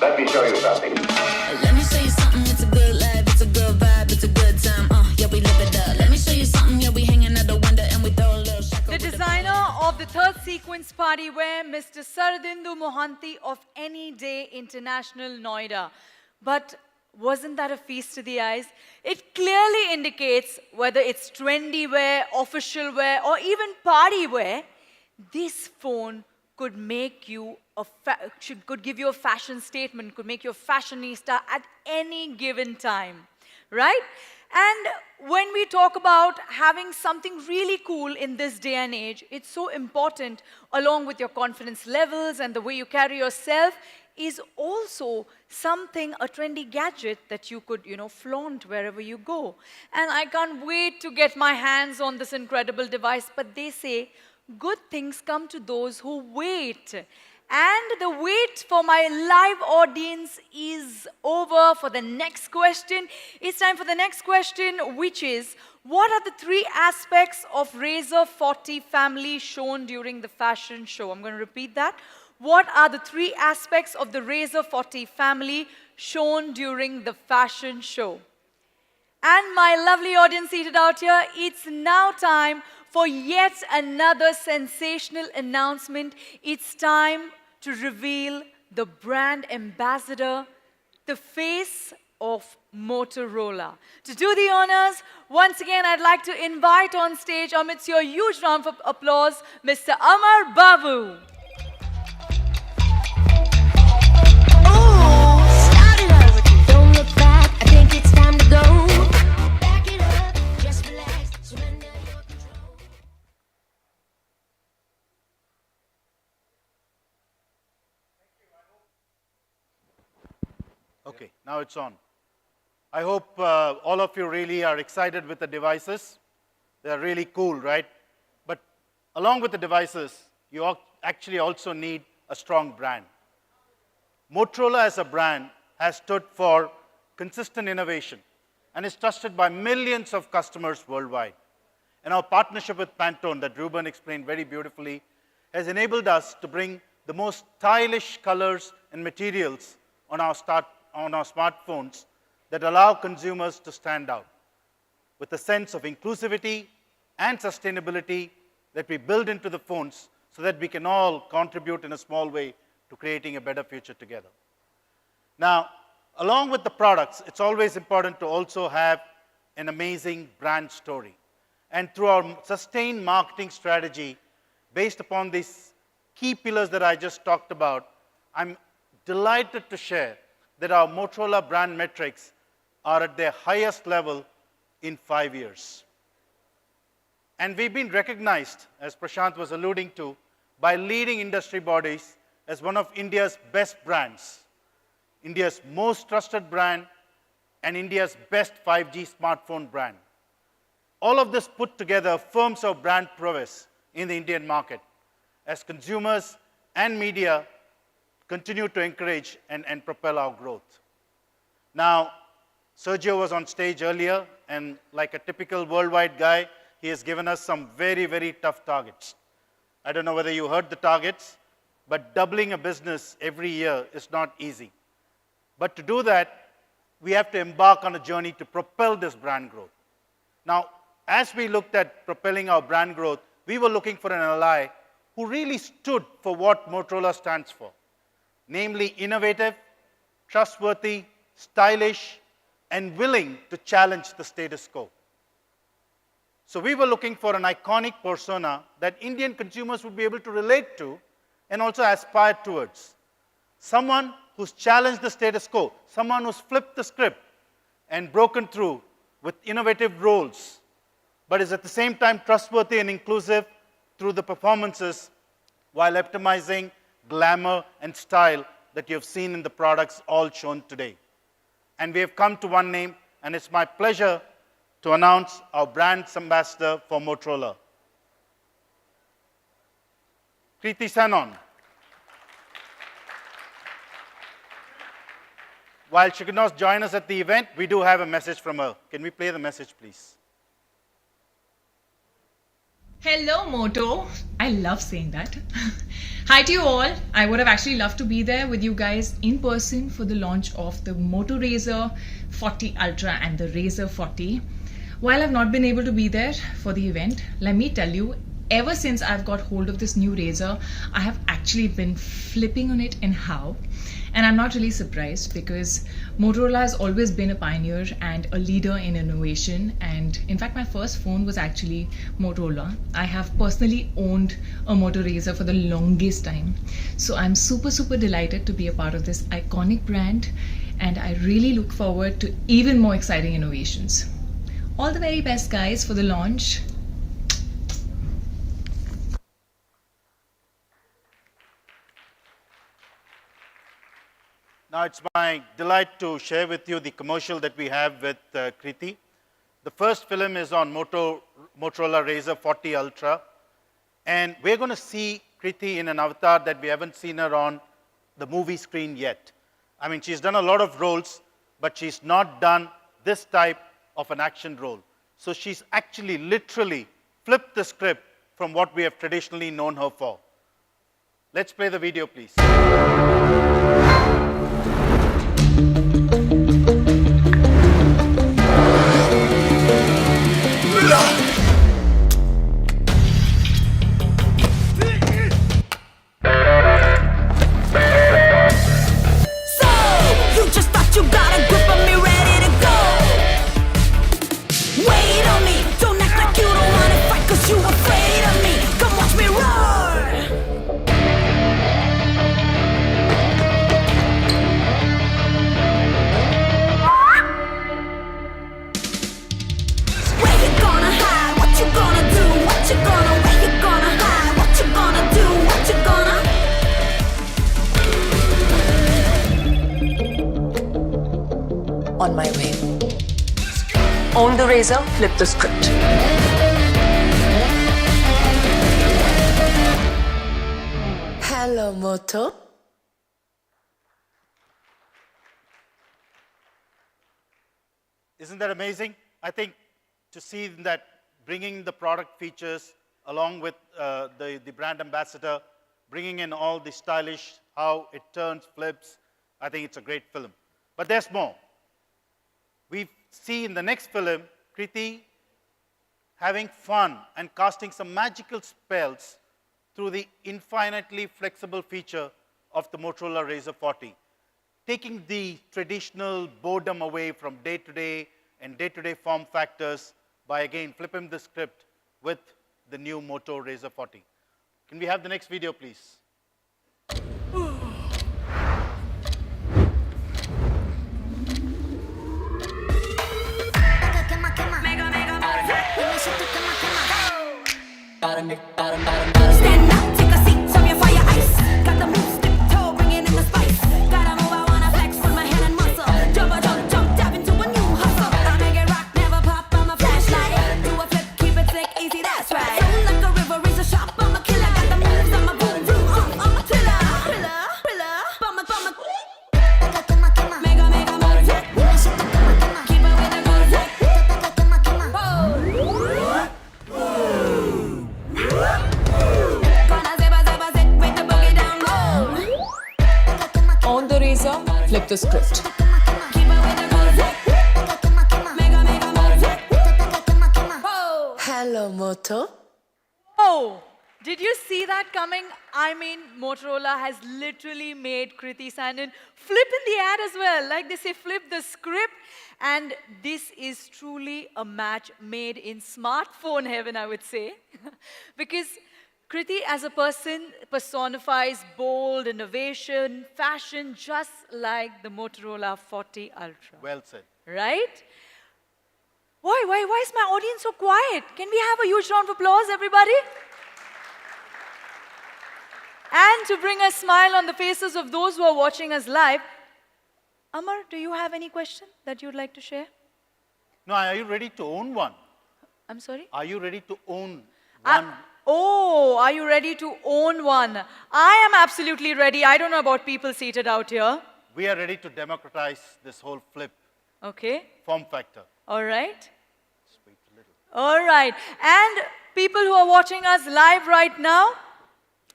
Let me show you something. Let me show you something. It's a good life. It's a good vibe. It's a good time. Yeah, we live it up. Let me show you something. Yeah, we hanging out the window and we throw a little shaka. The designer of the third sequence party wear, Mr. Saradindu Mohanty of Any Day International, Noida. But wasn't that a feast to the eyes? It clearly indicates whether it's trendy wear, official wear, or even party wear, this phone could make you could give you a fashion statement, could make you a fashionista at any given time, right? And when we talk about having something really cool in this day and age, it's so important, along with your confidence levels and the way you carry yourself, is also something, a trendy gadget that you could, flaunt wherever you go. And I can't wait to get my hands on this incredible device, but they say, good things come to those who wait. And the wait for my live audience is over for the next question. It's time for the next question, which is, what are the 3 aspects of Razr 40 family shown during the fashion show? I'm going to repeat that. What are the 3 aspects of the Razr 40 family shown during the fashion show? And my lovely audience seated out here, it's now time for yet another sensational announcement. It's time to reveal the brand ambassador, the face of Motorola. To do the honors, once again, I'd like to invite on stage, amidst your huge round of applause, Mr. Amar Babu. Don't look back, I think it's time to go. Back it up, just relax, surrender your control. Okay, now it's on. I hope all of you really are excited with the devices. They're really cool, right? But along with the devices, you actually also need a strong brand. Motorola as a brand has stood for consistent innovation and is trusted by millions of customers worldwide. And our partnership with Pantone, that Ruben explained very beautifully, has enabled us to bring the most stylish colors and materials on our smartphones that allow consumers to stand out with a sense of inclusivity and sustainability that we build into the phones so that we can all contribute in a small way to creating a better future together. Now, along with the products, it's always important to also have an amazing brand story. And through our sustained marketing strategy, based upon these key pillars that I just talked about, I'm delighted to share that our Motorola brand metrics are at their highest level in 5 years. And we've been recognized, as Prashant was alluding to, by leading industry bodies as one of India's best brands, India's most trusted brand, and India's best 5G smartphone brand. All of this put together affirms our brand prowess in the Indian market as consumers and media continue to encourage and propel our growth. Now, Sergio was on stage earlier, and like a typical worldwide guy, he has given us some very, very tough targets. I don't know whether you heard the targets, but doubling a business every year is not easy. But to do that, we have to embark on a journey to propel this brand growth. Now, as we looked at propelling our brand growth, we were looking for an ally who really stood for what Motorola stands for, namely innovative, trustworthy, stylish, and willing to challenge the status quo. So we were looking for an iconic persona that Indian consumers would be able to relate to and also aspire towards. Someone who's challenged the status quo, someone who's flipped the script and broken through with innovative roles, but is at the same time trustworthy and inclusive through the performances while optimizing glamour and style that you have seen in the products all shown today. And we have come to one name, and it's my pleasure to announce our brand ambassador for Motorola, Kriti Sanon. While she could not join us at the event, we do have a message from her. Can we play the message, please? Hello, Moto. I love saying that. Hi to you all. I would have actually loved to be there with you guys in person for the launch of the Moto Razr 40 Ultra and the Razr 40. While I've not been able to be there for the event, let me tell you, ever since I've got hold of this new Razr, I have actually been flipping on it and how. And I'm not really surprised because Motorola has always been a pioneer and a leader in innovation. And in fact, my first phone was actually Motorola. I have personally owned a Moto Razr for the longest time. So I'm super, super delighted to be a part of this iconic brand. And I really look forward to even more exciting innovations. All the very best, guys, for the launch. Now, it's my delight to share with you the commercial that we have with Kriti. The first film is on Motorola Razr 40 Ultra. And we're going to see Kriti in an avatar that we haven't seen her on the movie screen yet. I mean, she's done a lot of roles, but she's not done this type of an action role. So she's actually literally flipped the script from what we have traditionally known her for. Let's play the video, please. On my way. Own the Razr, flip the script. Hello, Moto. Isn't that amazing? I think to see that bringing the product features along with the brand ambassador, bringing in all the stylish, how it turns, flips, I think it's a great film. But there's more. We see in the next film, Kriti having fun and casting some magical spells through the infinitely flexible feature of the Motorola Razr 40, taking the traditional boredom away from day-to-day and day-to-day form factors by, again, flipping the script with the new Moto Razr 40. Can we have the next video, please? Stand up, take a seat, serve your fire ice. Got the move, stick toe, bringing in the spice. Gotta move, I wanna flex with my hand and muscle. Jump, tap into a new hustle. I make it rock, never pop, I'm a flashlight. Do a flip, keep it slick, easy, that's right. Flow like a river, raise a shop, I'm a killer. Got the moves, I'm a boom, boom, I'm a thriller. Thriller, bummer. Mega, move, tech. Keep it with the good tech. On the Razr, flip the script. Hello, Moto. Oh, did you see that coming? I mean, Motorola has literally made Kriti Sanon flip in the ad as well. Like they say, flip the script. And this is truly a match made in smartphone heaven, I would say. Because Kriti as a person personifies bold innovation, fashion, just like the Motorola 40 Ultra. Well said. Right? Why is my audience so quiet? Can we have a huge round of applause, everybody? And to bring a smile on the faces of those who are watching us live, Amar, do you have any question that you'd like to share? No, are you ready to own one? I'm sorry? Are you ready to own one? Oh, are you ready to own one? I am absolutely ready. I don't know about people seated out here. We are ready to democratize this whole flip Okay. form factor. All right. All right. And people who are watching us live right now,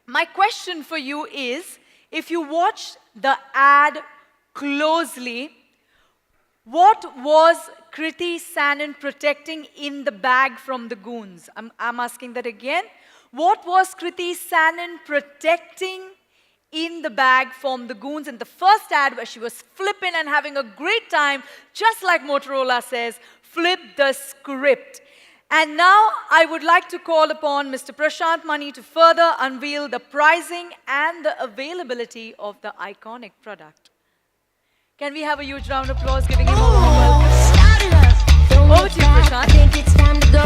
my question for you is, if you watch the ad closely, what was Kriti Sanon protecting in the bag from the goons? I'm asking that again. What was Kriti Sanon protecting in the bag from the goons in the first ad where she was flipping and having a great time, just like Motorola says, flip the script. And now I would like to call upon Mr. Prashant Mani to further unveil the pricing and the availability of the iconic product. Can we have a huge round of applause giving him a warm welcome? Over to you, Prashant. I think it's time to go.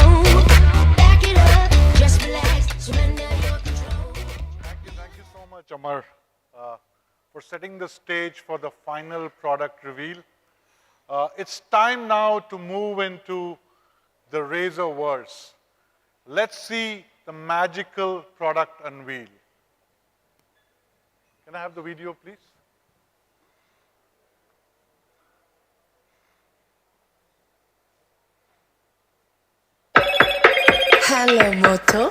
Back it up, just relax, surrender your control. Thank you so much, Amar, for setting the stage for the final product reveal. It's time now to move into the Razrverse. Let's see the magical product unveil. Can I have the video, please? Hello, Moto.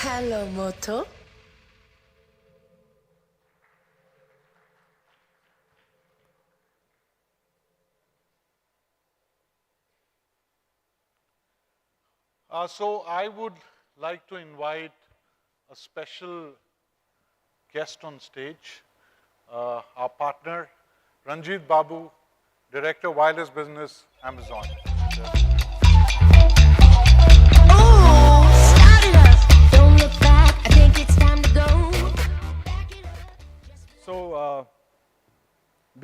Hello, Moto. So I would like to invite a special guest on stage, our partner, Ranjit Babu, Director Wireless Business, Amazon. Start it up, don't look back. I think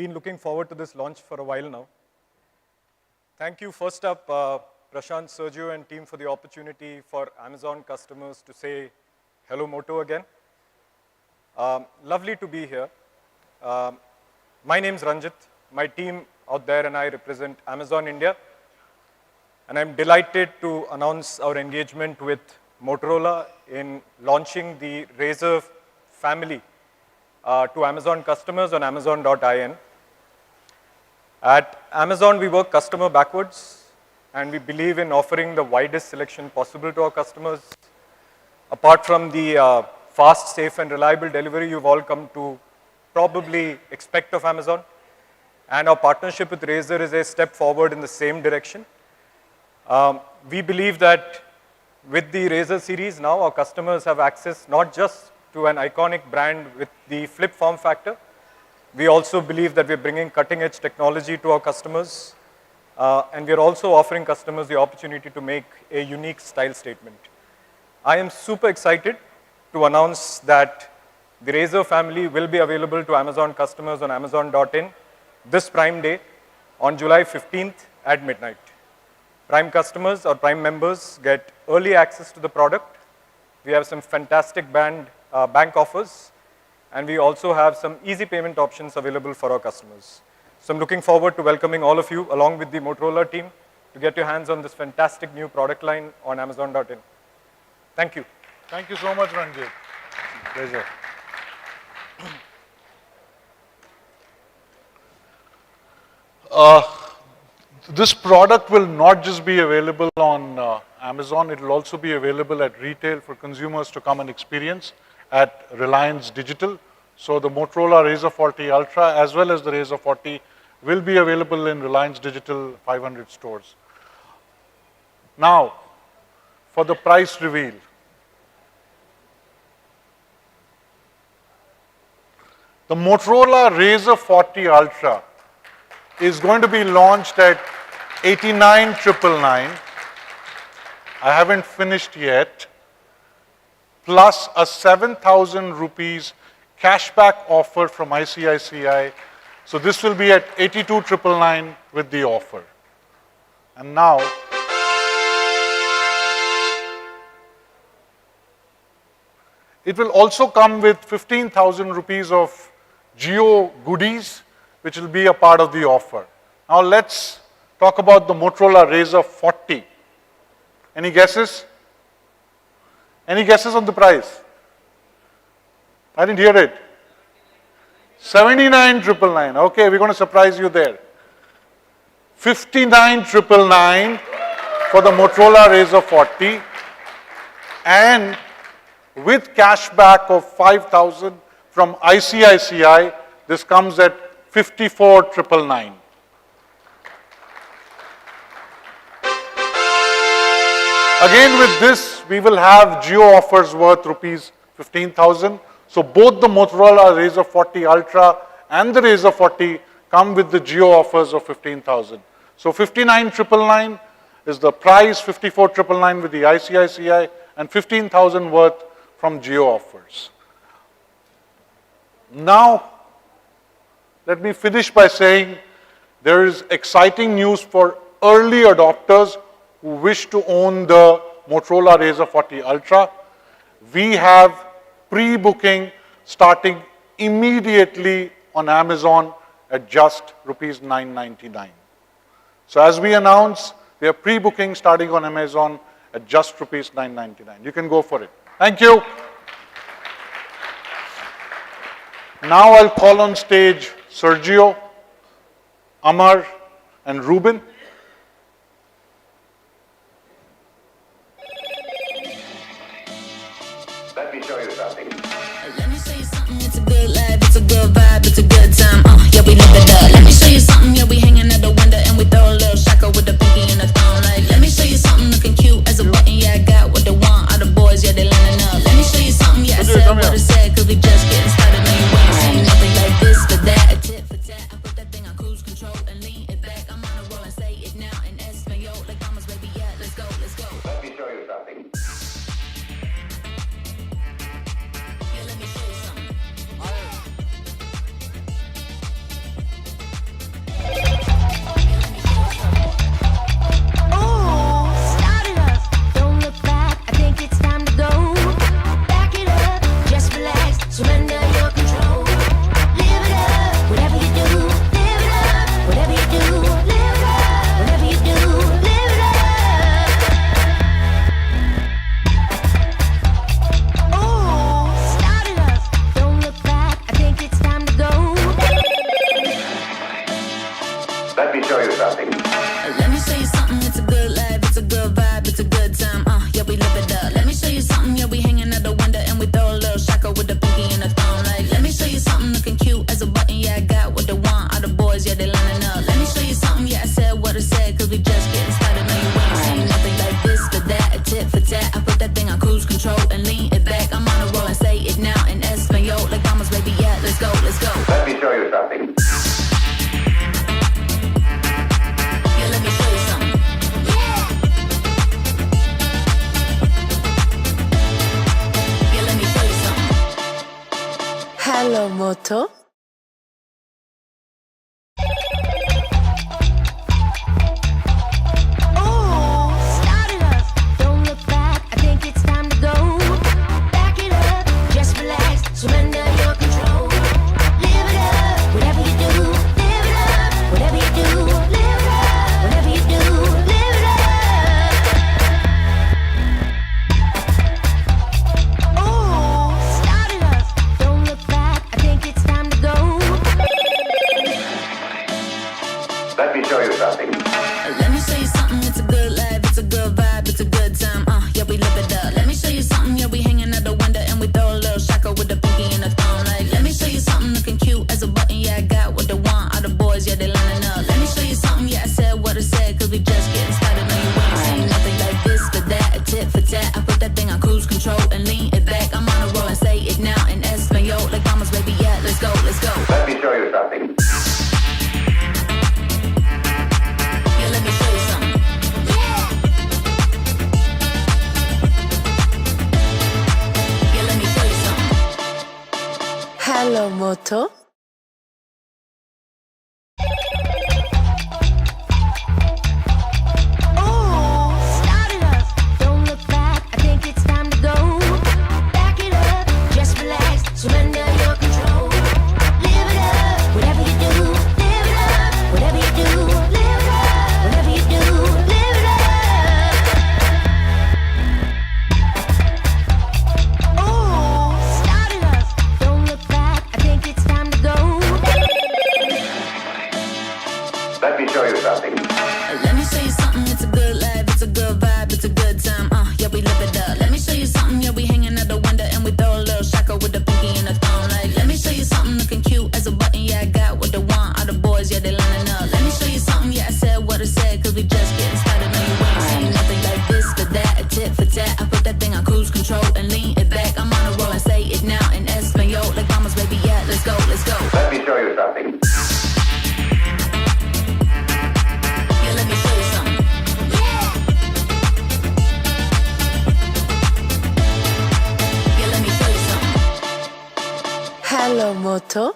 been looking forward to this launch for a while now. Thank you, first up, Prashant, Sergio, and team for the opportunity for Amazon customers to say hello, Moto, again. Lovely to be here. My name's Ranjit. My team out there and I represent Amazon India. And I'm delighted to announce our engagement with Motorola in launching the Razr family to Amazon customers on Amazon.in. At Amazon, we work customer backwards, and we believe in offering the widest selection possible to our customers. Apart from the fast, safe, and reliable delivery you've all come to probably expect of Amazon, and our partnership with Razr is a step forward in the same direction. We believe that with the Razr series now, our customers have access not just to an iconic brand with the flip form factor. We also believe that we're bringing cutting-edge technology to our customers, and we're also offering customers the opportunity to make a unique style statement. I am super excited to announce that the Razr family will be available to Amazon customers on Amazon.in this Prime Day on July 15th at midnight. Prime customers or Prime members get early access to the product. We have some fantastic bank offers, and we also have some easy payment options available for our customers. So I'm looking forward to welcoming all of you along with the Motorola team to get your hands on this fantastic new product line on Amazon.in. Thank you. Thank you so much, Ranjit. Pleasure. This product will not just be available on Amazon, it will also be available at retail for consumers to come and experience at Reliance Digital. So the Motorola Razr 40 Ultra as well as the Razr 40 will be available in Reliance Digital 500 stores. Now, for the price reveal. The Motorola Razr 40 Ultra is going to be launched at 89,999. I haven't finished yet. Plus a 7,000 rupees cashback offer from ICICI. So this will be at 82,999 with the offer. And now, it will also come with 15,000 rupees of Geo goodies, which will be a part of the offer. Now let's talk about the Motorola Razr 40. Any guesses? Any guesses on the price? I didn't hear it. 79,999. Okay, we're going to surprise you there. 59,999 for the Motorola Razr 40, and with cashback of 5,000 from ICICI, this comes at 54,999. Again, with this, we will have Geo offers worth rupees 15,000. So both the Motorola Razr 40 Ultra and the Razr 40 come with the Geo offers of 15,000. So 59,999 is the price, 54,999 with the ICICI, and 15,000 worth from Geo offers. Now, let me finish by saying there is exciting news for early adopters who wish to own the Motorola Razr 40 Ultra. We have pre-booking starting immediately on Amazon at just rupees 999. So as we announce, we are pre-booking starting on Amazon at just rupees 999. You can go for it. Thank you. Now I'll call on stage Sergio, Amar, and Ruben. Let me show you something. Let me show you something. It's a good life, it's a good vibe, it's a good time. Yeah, we live it up. Let me show you something. Yeah, we hanging at the window and we throw a little shaka with the pinky and the thumb. Like, let me show you something looking cute as a button. Yeah, I got what they want. All the boys, yeah, they lining up. Let me show you something. Yeah, I said what I said, cause we just getting started. Man, you ain't seen nothing like this for that. A tit for tat. I put that thing on cruise control and lean it back. I'm on a roll and say it now in Espanol. Like Mama's baby, yeah, let's go, let's go. Let me show you something. Yeah, let me show you something. Hello, Moto. Surrender your control. Live it up, whatever you do. Live it up, whatever you do. Live it up, whatever you do. Live it up. Oh, start it up. Don't look back. I think it's time to go. Let me show you something. Let me show you something. It's a good life. It's a good vibe. It's a good time. Yeah, we live it up. Let me show you something. Yeah, we hanging out the window and we throw a little shaka with the pinky and the thumb. Like, let me show you something looking cute as a button. Yeah, I got what they want. All the boys, yeah, they lining up. Let me show you something. Yeah, I said what I said, cause we just getting started. No, you ain't seen nothing like this for that. A tit for tat. I put that thing on cruise control and lean it back. I'm on a roll and say it now in Espanol. Like mamas, baby, yeah, let's go, let's go. Let me show you something. Yeah, let me show you something. Yeah, let me show you something. Hello, Moto. Oh, start it up. Don't look back. I think it's time to go. Back it up. Just relax. Surrender your control. Live it up. Whatever you do. Live it up. Whatever you do. Live it up. Whatever you do. Live it up. Oh, start it up. Don't look back. I think it's time to go. Let me show you something. Let me show you something. It's a good life. It's a good vibe. It's a good time. Yeah, we live it up. Let me show you something. Yeah, we hanging out the window and we throw a little shaka with the pinky and the thumb. Like, let me show you something looking cute as a button. Yeah, I got what they want. All the boys, yeah, they lining up. Let me show you something. Yeah, I said what I said, cause we just getting started. No, you ain't seen nothing like this for that. A tit for tat. I put that thing on cruise control and lean it back. I'm on a roll and say it now in Espanol. Like mamas, baby, yeah, let's go, let's go. Let me show you something. Yeah, let me show you something. Yeah, let me show you something. Hello, Moto.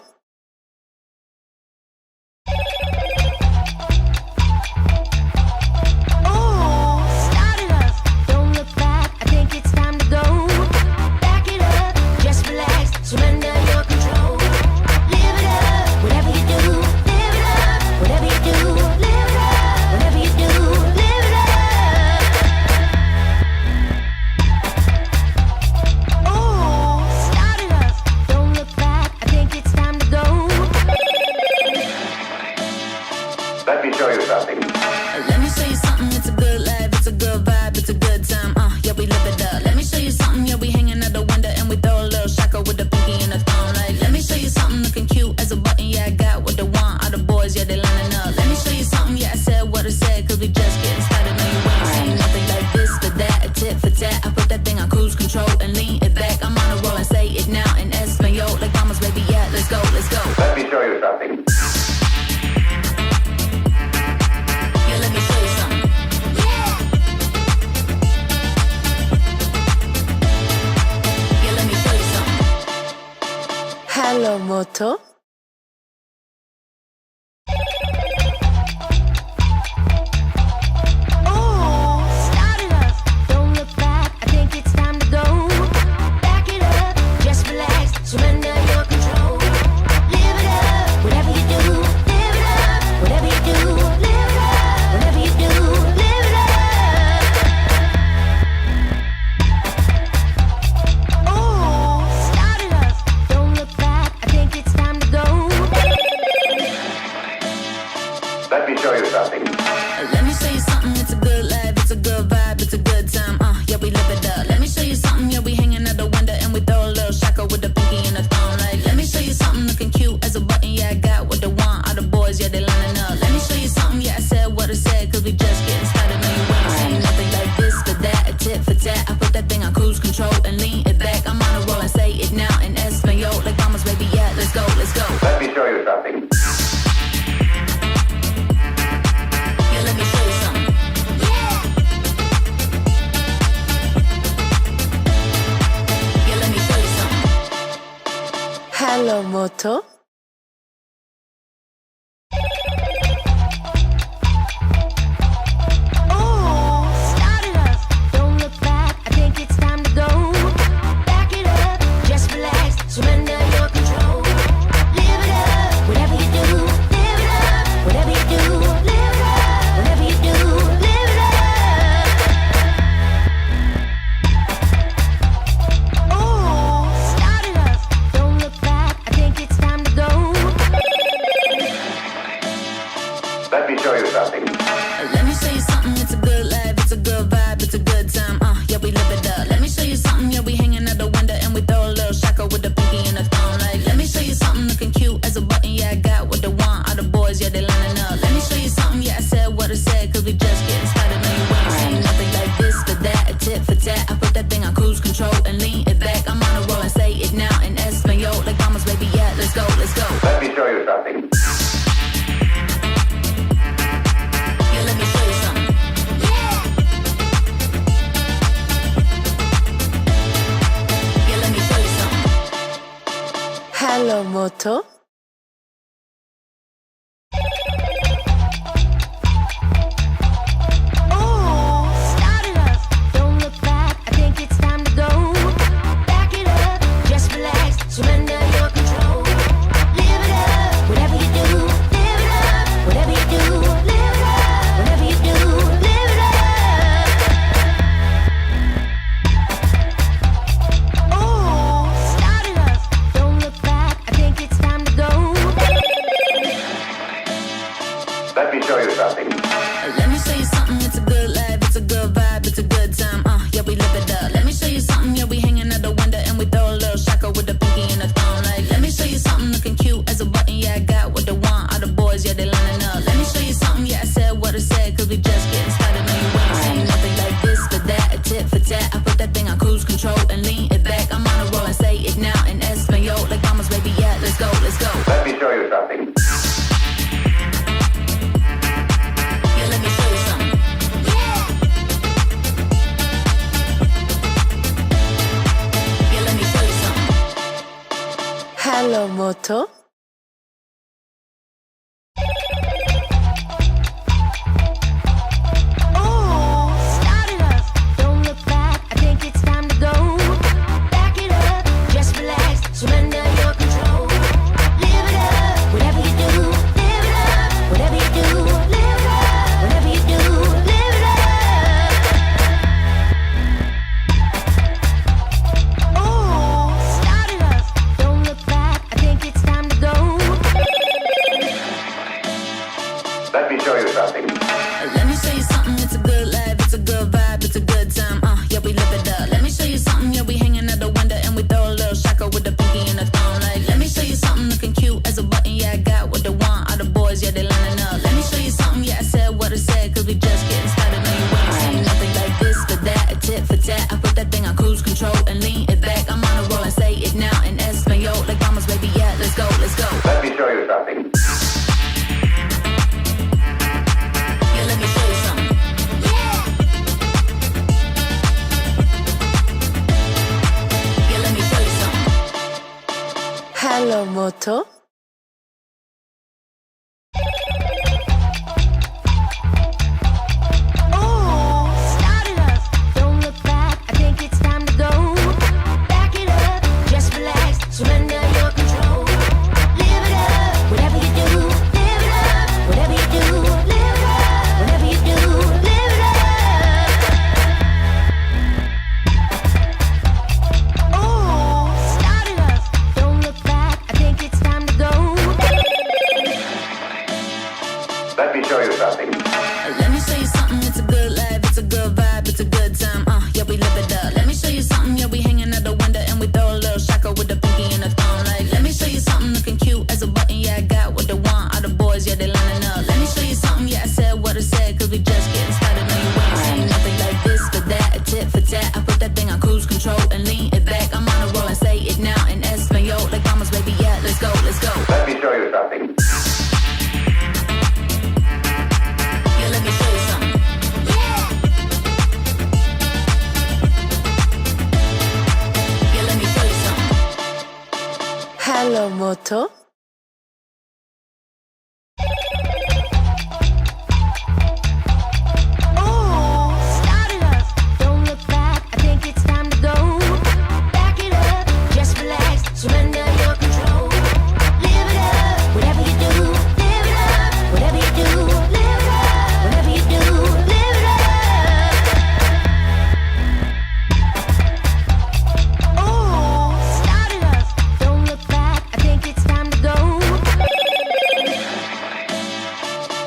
Oh, start it up. Don't look back. I think it's time to go. Back it up. Just relax. Surrender your control. Live it up. Whatever you do. Live it up. Whatever you do. Live it up. Whatever you do. Live it up. Oh, start it up. Don't look back. I think it's time to go. Let me show you something. Let me show you something. It's a good life. It's a good vibe. It's a good time. Yeah, we live it up. Let me show you something. Yeah, we hanging out the window and we throw a little shaka with the pinky and the thumb. Like, let me show you something looking cute as a button. Yeah, I got what they want. All the boys, yeah, they lining up. Let me show you something. Yeah, I said what I said, cause we just getting started. No, you ain't seen nothing like this for that. A tit for tat. I put that thing on cruise control and lean it back. I'm on a roll and say it now in Espanol. Like mamas, baby, yeah, let's go, let's go. Let me show you something. Yeah, let me show you something. Yeah, let me show you something. Hello, Moto. Oh, start it up. Don't look back. I think it's time to go. Back it up. Just relax. Surrender your control. Live it up. Whatever you do. Live it up. Whatever you do. Live it up. Whatever you do. Live it up. Oh, start it up. Don't look back. I think it's time to go. Hello, Moto. Start it up, don't look back. I think it's time to go. Back it up, just relax, surrender your control. Live it up, whatever you do. Live it up, whatever you do. Live it up, whatever you do. Live it up. Start it up, don't look back. I think it's time to go. Let me show you something. Let me show you something, it's a good life, it's a good vibe, it's a good time, yeah, we live it up. Let me show you something, yeah, we hanging out the window and we throw a little shaka with the pinky and the thumb. Like, let me show you something looking cute as a button, yeah, I got what they want. All the boys, yeah, they lining up. Let me show you something, yeah, I said what I said, cause we just getting started. No, you ain't seen nothing like this for that, a tit for tat. I put that thing on cruise control and lean it back. I'm on a roll and say it now in Espanol, like vamos, baby, yeah, let's go, let's go. Let me show you something. Hello, Moto. Start it up, don't look back. I think it's time to go. Back it up, just relax, surrender your control. Live it up, whatever you do. Live it up, whatever you do. Live it up, whatever you do. Live it up. Start it up, don't look back. I think it's time to go. Let me show you something. Let me show you something, it's a good life, it's a good vibe, it's a good time, yeah, we live it up. Let me show you something, yeah, we hanging out the window and we throw a little shaka with the pinky and the thumb. Like, let me show you something looking cute as a button, yeah, I got what they want. All the boys, yeah, they lining up. Let me show you something, yeah, I said what I said, cause we just getting started. No, you ain't seen nothing like this for that, a tit for tat. I put that thing on cruise control and lean it back. I'm on a roll and say it now in Espanol, like vamos, baby, yeah, let's go, let's go. Let me show you something. Yeah, let me show you something. Yeah, let me show you something. Hello, Moto. Start it up, don't look back. I think it's time to go. Back it up, just relax, surrender your control. Live it up, whatever you do. Live it up, whatever you do. Live it up, whatever you do. Live it up. Start it up, don't look back. I think it's time to go. Let me show you something. Let me show you something, it's a good life, it's a good vibe, it's a good time, yeah, we live it up. Let me show you something, yeah, we hanging out the window and we throw a little shaka with the pinky and the thumb. Like, let me show you something looking cute as a button, yeah, I got what they want. All the boys, yeah, they lining up. Let me show you something, yeah, I said what I said, cause we just getting started. No, you ain't seen nothing like this for that, a tit for tat. I put that thing on cruise control and lean it back. I'm on a roll and say it now in Espanol, like vamos, baby, yeah, let's go, let's go. Let me show you something. Yeah, let me show you something. Yeah, let me show you something. Hello, Moto. Start it up, don't look back. I think it's time to go. Back it up, just relax, surrender your control. Live it up, whatever you do. Live it up, whatever you do. Live it up, whatever you do. Live it up. Start it up, don't look back. I think it's time to go. Hello, Moto.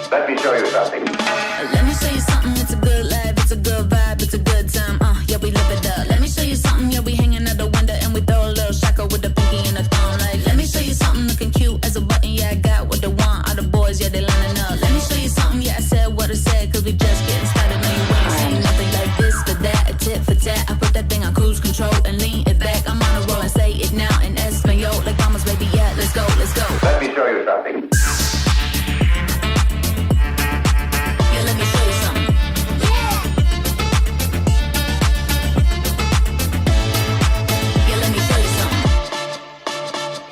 Let me show you something. Let me show you something, it's a good life, it's a good vibe, it's a good time, yeah, we live it up. Let me show you something, yeah, we hanging out the window and we throw a little shocker with the pinky and the thumb. Like, let me show you something looking cute as a button, yeah, I got what they want. All the boys, yeah, they lining up. Let me show you something, yeah, I said what I said, cause we just getting started. No, you ain't seen nothing like this for that, a tit for tat. I put that thing on cruise control and lean it back. I'm on a roll and say it now in Espanol, like Mama's baby, yeah, let's go, let's go. Let me show you something.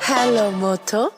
Hello, Moto.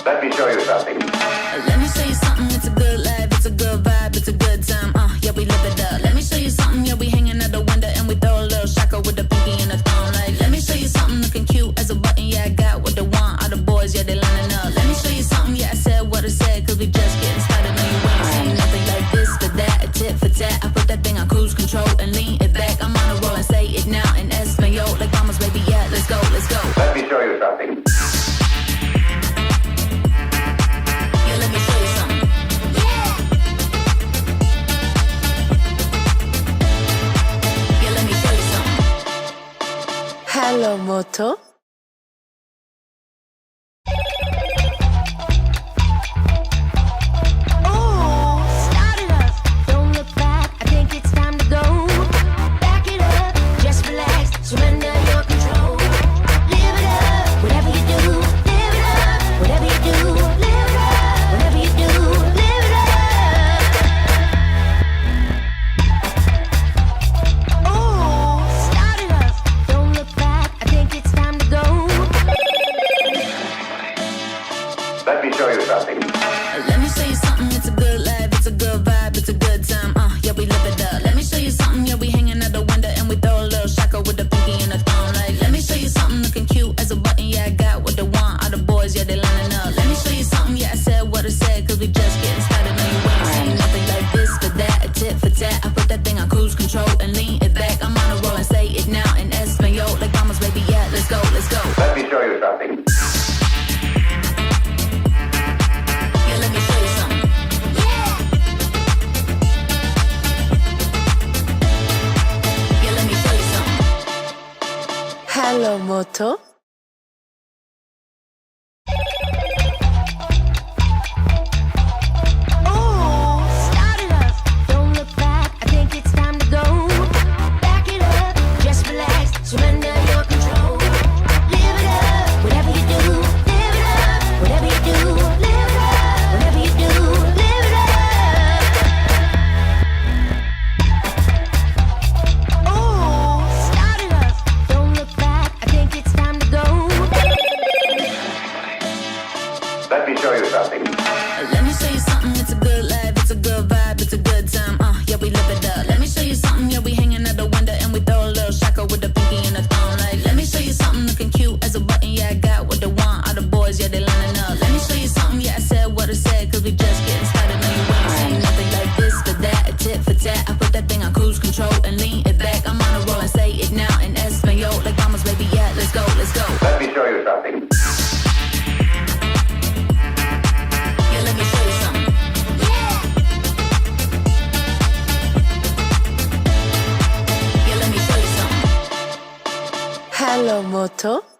Let me show you something. Let me show you something, it's a good life, it's a good vibe, it's a good time, yeah, we live it up. Let me show you something, yeah, we hanging out the window and we throw a little shocker with the pinky and the thumb. Like, let me show you something looking cute as a button, yeah, I got what they want. All the boys, yeah, they lining up. Let me show you something, yeah, I said what I said, cause we just getting started. No, you ain't seen nothing like this for that, a tit for tat. I put that thing on cruise control and lean it back. I'm on a roll and say it now in Espanol, like Mama's baby, yeah, let's go, let's go. Let me show you something. Hello, Moto. Let me show you something. Let me show you something, it's a good life, it's a good vibe, it's a good time, yeah, we live it up. Let me show you something, yeah, we hanging out the window and we throw a little shocker with the pinky and the thumb. Like, let me show you something looking cute as a button, yeah, I got what they want. All the boys, yeah, they lining up. Let me show you something, yeah, I said what I said, cause we just getting started. No, you ain't seen nothing like this for that, a tit for tat. I put that thing on cruise control and lean it back. I'm on a roll and say it now in Espanol, like Mama's baby, yeah, let's go, let's go. Let me show you something. Hello, Moto. It's time to Hello, Moto.